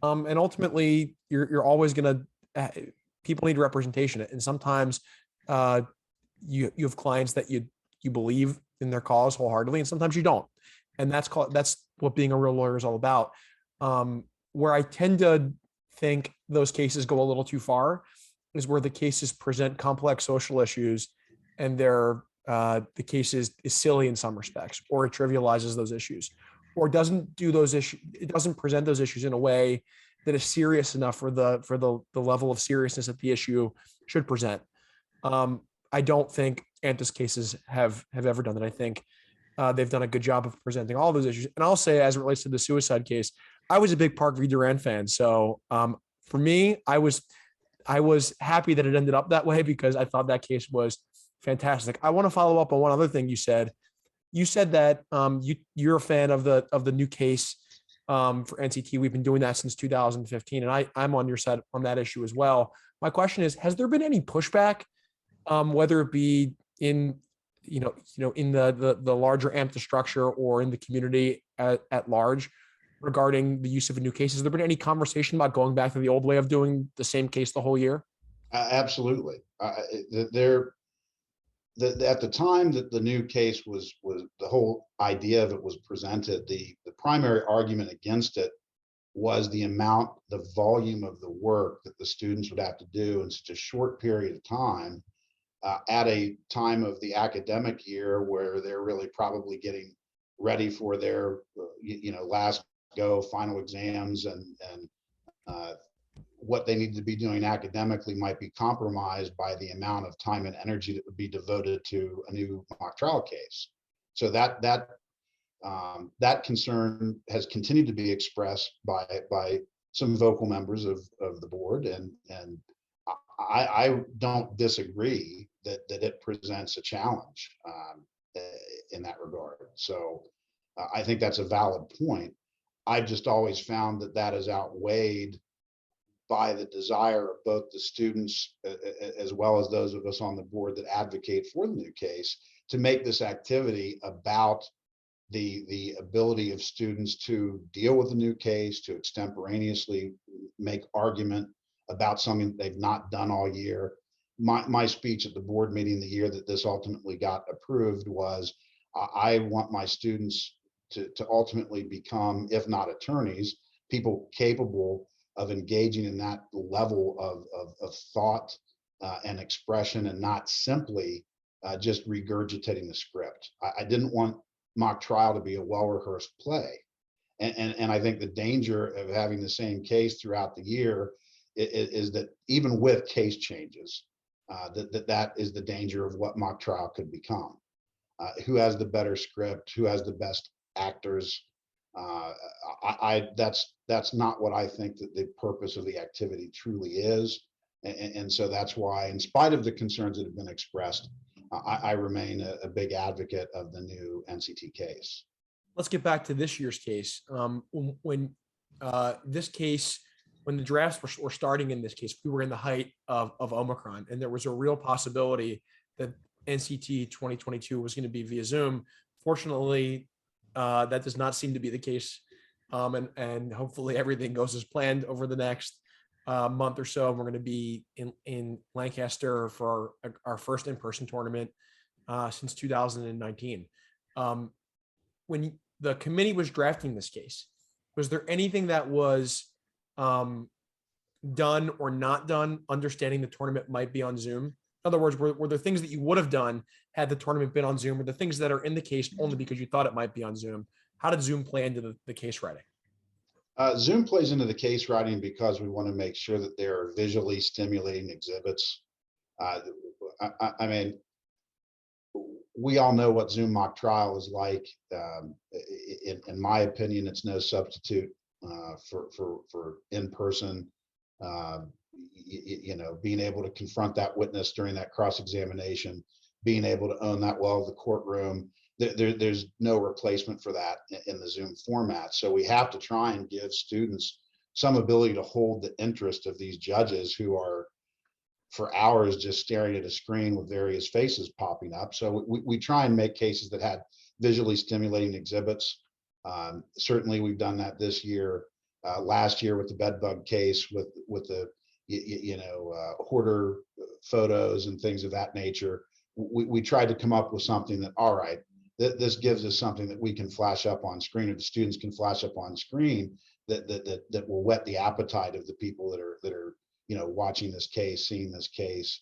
And ultimately, you're always going to, people need representation. And sometimes you have clients that you believe in their cause wholeheartedly, and sometimes you don't. And that's what being a real lawyer is all about. Where I tend to think those cases go a little too far is where the cases present complex social issues and the case is silly in some respects, or it trivializes those issues, or doesn't do those issues. It doesn't present those issues in a way that is serious enough for the level of seriousness that the issue should present. I don't think AMTA's cases have ever done that. I think they've done a good job of presenting all those issues. And I'll say, as it relates to the suicide case, I was a big Park v. Duran fan. So for me, I was happy that it ended up that way because I thought that case was fantastic. I want to follow up on one other thing you said. You said that you're a fan of the new case for NCT. We've been doing that since 2015, and I'm on your side on that issue as well. My question is, has there been any pushback, whether it be in in the larger AMTA structure or in the community at large, regarding the use of a new case? Has there been any conversation about going back to the old way of doing the same case the whole year? Absolutely. At the time that the new case was the whole idea of it was presented, the primary argument against it was the volume of the work that the students would have to do in such a short period of time, at a time of the academic year where they're really probably getting ready for their last go final exams, and what they need to be doing academically might be compromised by the amount of time and energy that would be devoted to a new mock trial case. So that concern has continued to be expressed by some vocal members of the board, and I don't disagree that it presents a challenge in that regard. So I think that's a valid point. I've just always found that is outweighed by the desire of both the students as well as those of us on the board that advocate for the new case to make this activity about the ability of students to deal with the new case, to extemporaneously make argument about something they've not done all year. My speech at the board meeting the year that this ultimately got approved was, I want my students to ultimately become, if not attorneys, people capable of engaging in that level of thought and expression, and not simply just regurgitating the script. I didn't want mock trial to be a well-rehearsed play. And I think the danger of having the same case throughout the year is that even with case changes, that is the danger of what mock trial could become. Who has the better script? Who has the best actors? That's not what I think that the purpose of the activity truly is. And so that's why, in spite of the concerns that have been expressed, I remain a big advocate of the new NCT case. Let's get back to this year's case. When the drafts were starting in this case, we were in the height of Omicron, and there was a real possibility that NCT 2022 was going to be via Zoom. Fortunately, That does not seem to be the case. And hopefully everything goes as planned over the next month or so. We're going to be in Lancaster for our first in-person tournament since 2019. When the committee was drafting this case, was there anything that was done or not done, understanding the tournament might be on Zoom? In other words, were there things that you would have done had the tournament been on Zoom, or the things that are in the case only because you thought it might be on Zoom? How did Zoom play into the case writing? Zoom plays into the case writing because we want to make sure that there are visually stimulating exhibits. I mean, we all know what Zoom mock trial is like. In my opinion, it's no substitute for in-person. Being able to confront that witness during that cross-examination, being able to own that well of the courtroom. There's no replacement for that in the Zoom format. So we have to try and give students some ability to hold the interest of these judges who are for hours just staring at a screen with various faces popping up. So we try and make cases that had visually stimulating exhibits. Certainly we've done that this year. Last year with the bed bug case, with the hoarder photos and things of that nature, we tried to come up with something that, all right, this gives us something that we can flash up on screen, or the students can flash up on screen that will whet the appetite of the people that are watching this case, seeing this case,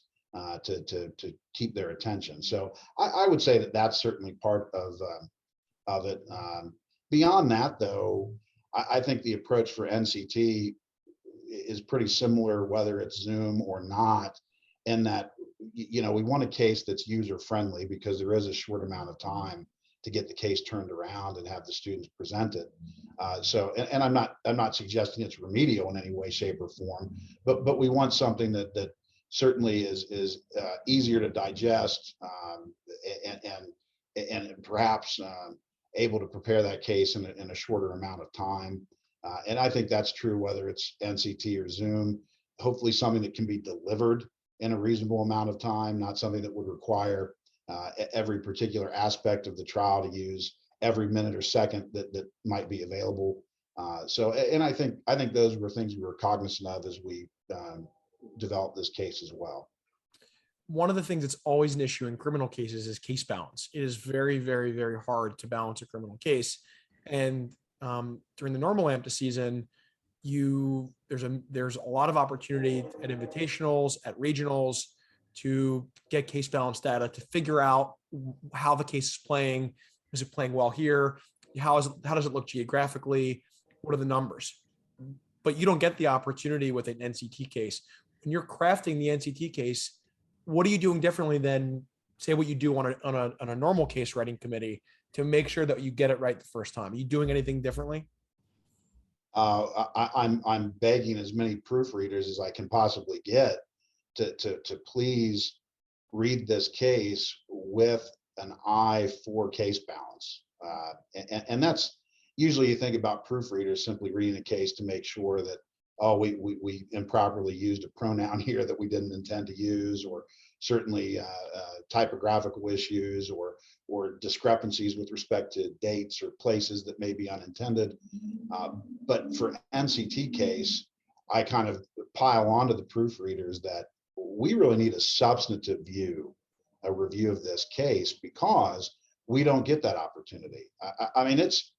to keep their attention. So I would say that that's certainly part of it. Beyond that, though, I think the approach for NCT is pretty similar, whether it's Zoom or not, in that we want a case that's user friendly, because there is a short amount of time to get the case turned around and have the students present it. And I'm not suggesting it's remedial in any way, shape, or form, but we want something that certainly is easier to digest, and perhaps able to prepare that case in a shorter amount of time. And I think that's true whether it's NCT or Zoom. Hopefully something that can be delivered in a reasonable amount of time, not something that would require every particular aspect of the trial to use every minute or second that might be available. And I think those were things we were cognizant of as we developed this case as well. One of the things that's always an issue in criminal cases is case balance. It is very, very, very hard to balance a criminal case. And during the normal AMTA season, there's a lot of opportunity at invitationals, at regionals, to get case balance data to figure out how the case is playing. Is it playing well here? How does it look geographically? What are the numbers? But you don't get the opportunity with an NCT case. When you're crafting the NCT case, what are you doing differently than, say, what you do on a normal case writing committee to make sure that you get it right the first time? Are you doing anything differently? I'm begging as many proofreaders as I can possibly get to please read this case with an eye for case balance. And that's usually, you think about proofreaders simply reading a case to make sure that, oh, we improperly used a pronoun here that we didn't intend to use, or certainly typographical issues or discrepancies with respect to dates or places that may be unintended. But for NCT case, I kind of pile onto the proofreaders that we really need a substantive view, a review of this case, because we don't get that opportunity. I mean, it's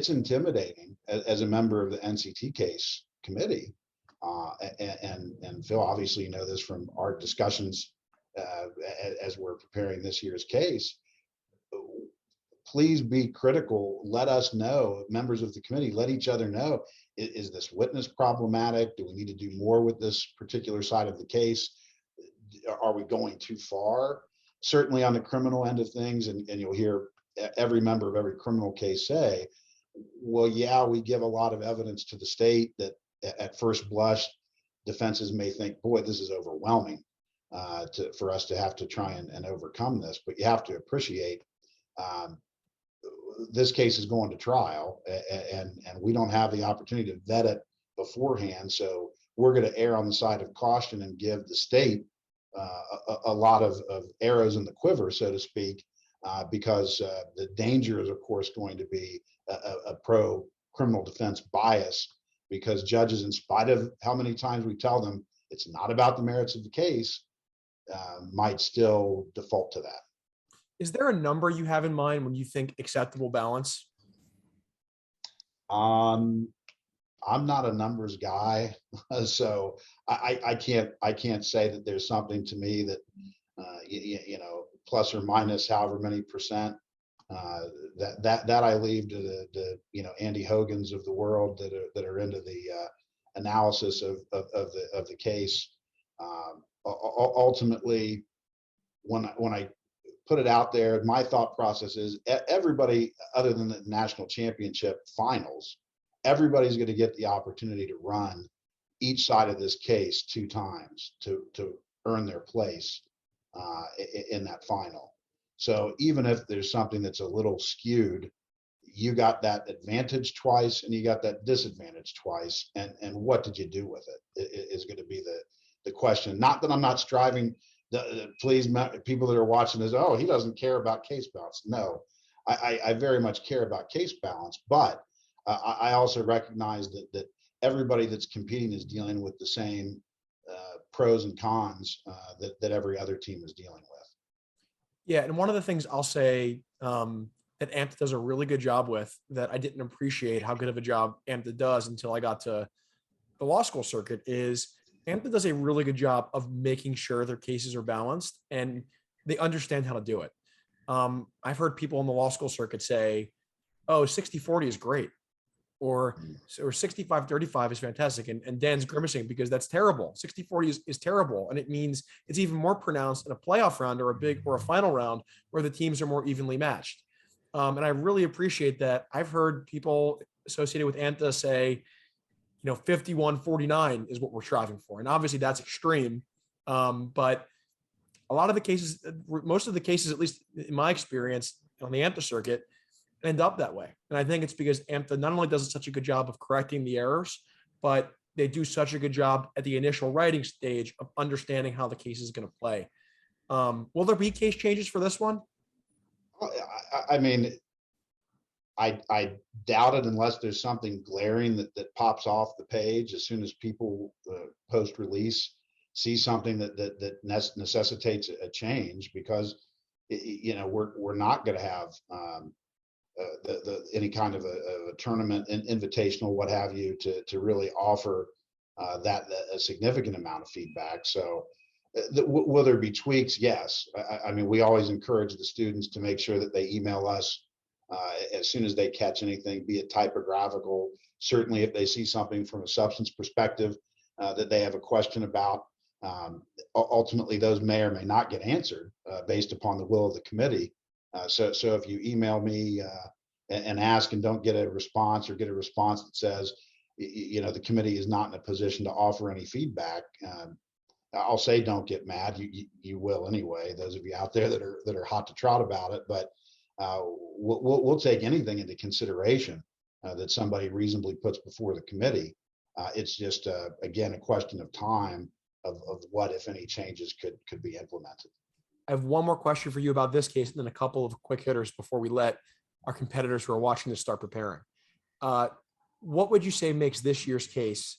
intimidating as a member of the NCT case committee. And Phil, obviously, you know this from our discussions as we're preparing this year's case. Please be critical. Let us know, members of the committee, let each other know, is this witness problematic? Do we need to do more with this particular side of the case? Are we going too far? Certainly on the criminal end of things, and you'll hear every member of every criminal case say, well, yeah, we give a lot of evidence to the state that at first blush, defenses may think, boy, this is overwhelming for us to have to try and overcome this. But you have to appreciate this case is going to trial, and we don't have the opportunity to vet it beforehand. So we're going to err on the side of caution and give the state a lot of arrows in the quiver, so to speak, because the danger is, of course, going to be a pro criminal defense bias, because judges, in spite of how many times we tell them it's not about the merits of the case, might still default to that. Is there a number you have in mind when you think acceptable balance? I'm not a numbers guy, so I can't say that there's something to me that plus or minus however many percent. That I leave to the Andy Hogans of the world that are into the analysis of the case. Ultimately, when I put it out there, my thought process is everybody other than the national championship finals, everybody's going to get the opportunity to run each side of this case 2 times to earn their place in that final. So even if there's something that's a little skewed, you got that advantage twice and you got that disadvantage twice. And what did you do with it is going to be the question. Not that I'm not striving to please people that are watching this, oh, he doesn't care about case balance. No, I very much care about case balance, but I also recognize that everybody that's competing is dealing with the same pros and cons that every other team is dealing with. Yeah, and one of the things I'll say that AMTA does a really good job with, that I didn't appreciate how good of a job AMTA does until I got to the law school circuit, is AMTA does a really good job of making sure their cases are balanced and they understand how to do it. I've heard people in the law school circuit say, oh, 60-40 is great, or 65-35 is fantastic. And Dan's grimacing because that's terrible. 60-40 is terrible. And it means it's even more pronounced in a playoff round or a final round where the teams are more evenly matched. And I really appreciate that. I've heard people associated with AMTA say, 51-49 is what we're striving for. And obviously that's extreme. But a lot of the cases, most of the cases, at least in my experience on the AMTA circuit, end up that way. And I think it's because AMTA not only does such a good job of correcting the errors, but they do such a good job at the initial writing stage of understanding how the case is going to play. Will there be case changes for this one? I mean, I doubt it unless there's something glaring that pops off the page as soon as people post-release see something that necessitates a change, because we're not going to have any kind of a tournament, an invitational, what have you, to really offer that a significant amount of feedback. So will there be tweaks? Yes. I mean, we always encourage the students to make sure that they email us as soon as they catch anything, be it typographical. Certainly if they see something from a substance perspective that they have a question about, ultimately those may or may not get answered based upon the will of the committee. So if you email me and ask and don't get a response, or get a response that says, the committee is not in a position to offer any feedback, I'll say, don't get mad. You will anyway. Those of you out there that are hot to trot about it, but we'll take anything into consideration that somebody reasonably puts before the committee. It's just again a question of time of what, if any, changes could be implemented. I have one more question for you about this case, and then a couple of quick hitters before we let our competitors who are watching this start preparing. What would you say makes this year's case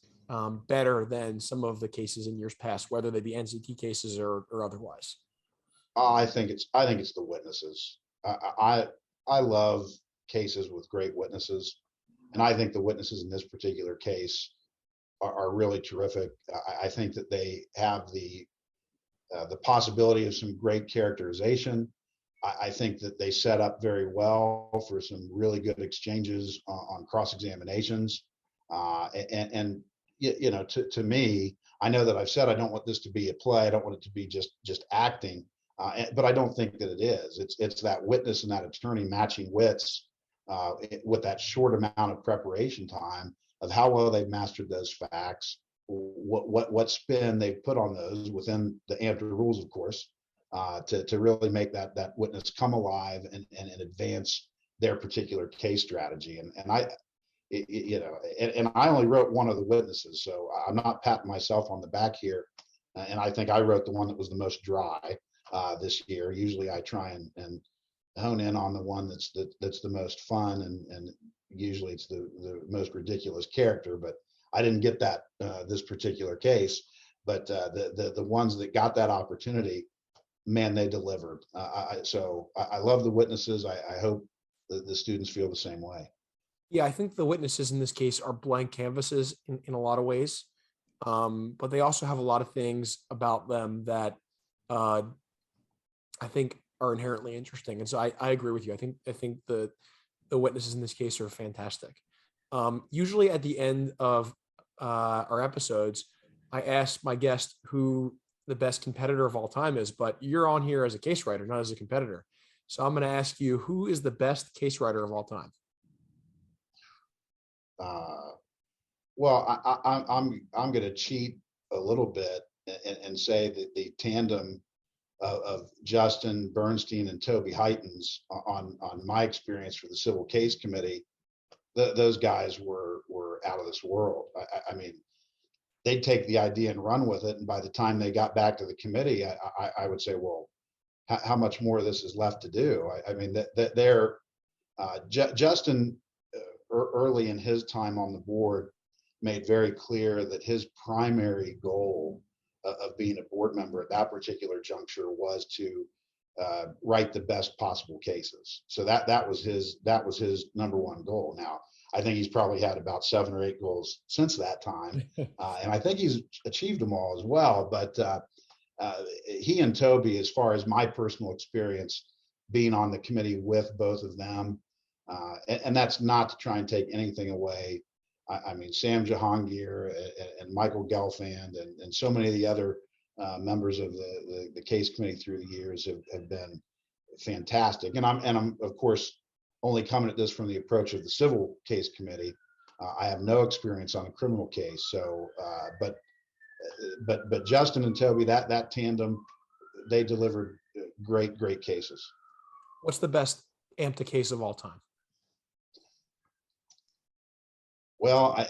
better than some of the cases in years past, whether they be NCT cases or otherwise? I think it's the witnesses. I love cases with great witnesses, and I think the witnesses in this particular case are really terrific. I think that they have the possibility of some great characterization. I think that they set up very well for some really good exchanges on cross-examinations. And to me, I know that I've said I don't want this to be a play. I don't want it to be just acting, but I don't think that it is. It's that witness and that attorney matching wits with that short amount of preparation time of how well they've mastered those facts, what spin they've put on those within the AMTA rules, of course, to really make that witness come alive and advance their particular case strategy. And I only wrote one of the witnesses, so I'm not patting myself on the back here. And I think I wrote the one that was the most dry this year. Usually I try and hone in on the one that's the most fun, and usually it's the most ridiculous character. But I didn't get that this particular case. But the ones that got that opportunity, man, they delivered. So I love the witnesses. I hope the students feel the same way. Yeah, I think the witnesses in this case are blank canvases in a lot of ways. But they also have a lot of things about them that I think are inherently interesting. And so I agree with you. I think the witnesses in this case are fantastic. Usually at the end of our episodes, I ask my guest who the best competitor of all time is, but you're on here as a case writer, not as a competitor. So I'm going to ask you, who is the best case writer of all time? Well, I'm going to cheat a little bit and say that the tandem of Justin Bernstein and Toby Heitens on my experience for the Civil Case Committee, those guys were out of this world. I mean, they'd take the idea and run with it, and by the time they got back to the committee, I would say, well, how much more of this is left to do? I mean, that they're Justin early in his time on the board made very clear that his primary goal of being a board member at that particular juncture was to write the best possible cases. So that was his number one goal. Now, I think he's probably had about 7 or 8 goals since that time, and I think he's achieved them all as well. But he and Toby, as far as my personal experience being on the committee with both of them, and that's not to try and take anything away. I mean, Sam Jahangir and Michael Gelfand and so many of the other members of the case committee through the years have been fantastic. And I'm of course only coming at this from the approach of the civil case committee. I have no experience on a criminal case. So, but Justin and Toby, that tandem, they delivered great cases. What's the best AMTA case of all time? Well,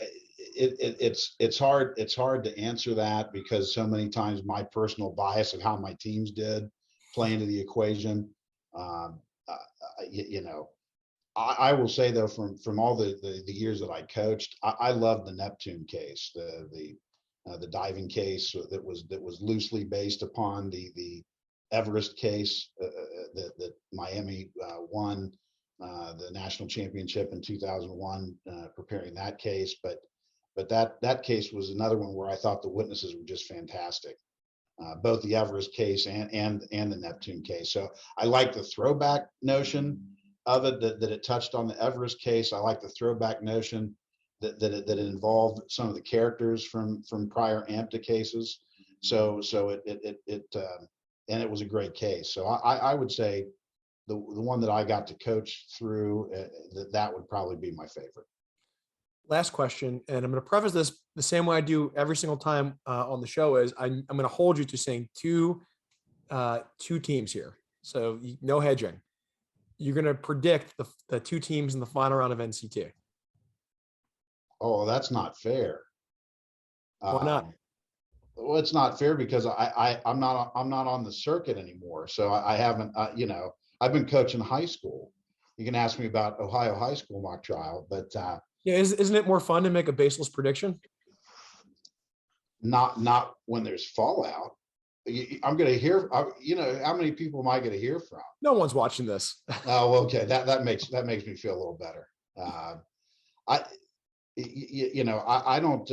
it's hard to answer that because so many times my personal bias of how my teams did play into the equation. You know, I will say though, from all the years that I coached, I love the Neptune case, the diving case that was loosely based upon the Everest case that Miami won the national championship in 2001, preparing that case. But that case was another one where I thought the witnesses were just fantastic, both the Everest case and the Neptune case. So I like the throwback notion of it, that it touched on the Everest case. I like the throwback notion that it involved some of the characters from prior AMTA cases. So it and it was a great case. So I would say the one that I got to coach through, that would probably be my favorite. Last question, and I'm going to preface this the same way I do every single time on the show is I'm going to hold you to saying two teams here. So no hedging. You're going to predict the 2 teams in the final round of NCT. Oh, that's not fair. Why not? Well, it's not fair because I'm not on the circuit anymore. So I haven't, you know, I've been coaching high school. You can ask me about Ohio high school mock trial, but yeah, isn't it more fun to make a baseless prediction? Not when there's fallout. I'm going to hear, you know, how many people am I going to hear from? No one's watching this. Oh, okay. That makes me feel a little better. You know, I don't.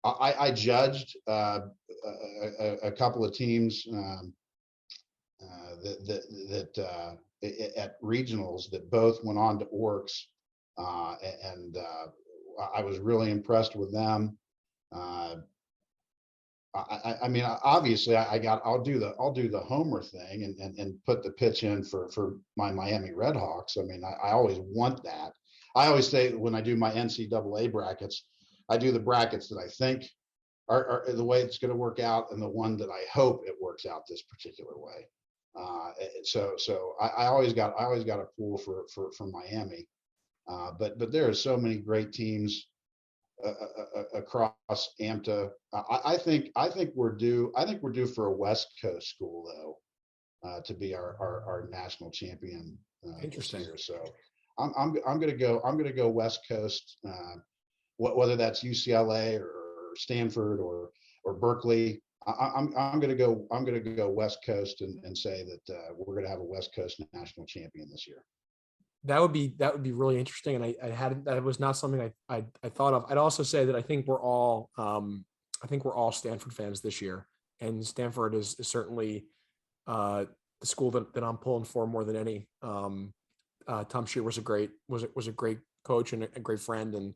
I judged a couple of teams that at regionals that both went on to Orcs, and I was really impressed with them. I mean, obviously, I'll do the homer thing and put the pitch in for my Miami Redhawks. I mean, I always want that. I always say when I do my NCAA brackets, I do the brackets that I think are the way it's going to work out, and the one that I hope it works out this particular way. So I always got a pool for Miami, but there are so many great teams across AMTA. I think we're due for a West Coast school though. to be our national champion. Interesting. This year. So I'm going to go West Coast, whether that's UCLA or Stanford or Berkeley. I'm going to go West Coast and say that we're going to have a West Coast national champion this year. That would be really interesting, and that was not something I thought of. I'd also say that I think we're all Stanford fans this year, and Stanford is certainly the school that I'm pulling for more than any. Tom Shear was a great coach and a great friend, and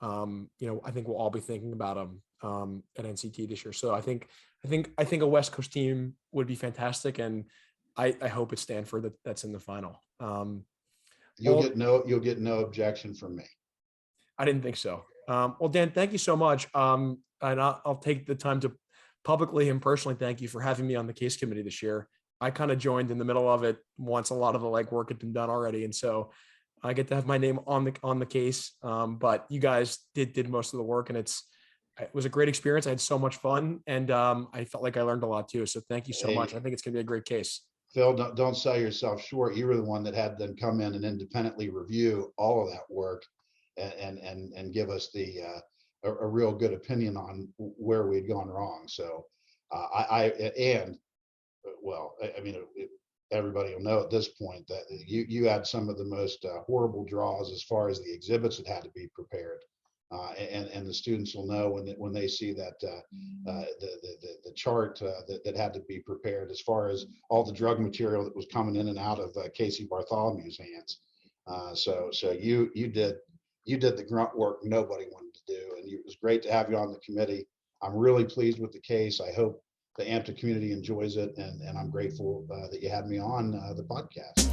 I think we'll all be thinking about him at NCT this year. So I think a West Coast team would be fantastic, and I hope it's Stanford that's in the final. You'll get no objection from me. I didn't think so. Well, Dan, thank you so much. And I'll take the time to publicly and personally thank you for having me on the case committee this year. I kind of joined in the middle of it once a lot of the legwork had been done already, and so I get to have my name on the case. But you guys did most of the work, and it was a great experience. I had so much fun, and I felt like I learned a lot too. So thank you so much. I think it's going to be a great case. Phil, don't sell yourself short. You were the one that had them come in and independently review all of that work and give us a real good opinion on where we'd gone wrong. So everybody will know at this point that you had some of the most horrible draws as far as the exhibits that had to be prepared. And the students will know when they see that the chart that had to be prepared as far as all the drug material that was coming in and out of Casey Bartholomew's hands. So you did the grunt work nobody wanted to do, and it was great to have you on the committee. I'm really pleased with the case. I hope the AMTA community enjoys it, and I'm grateful that you had me on the podcast.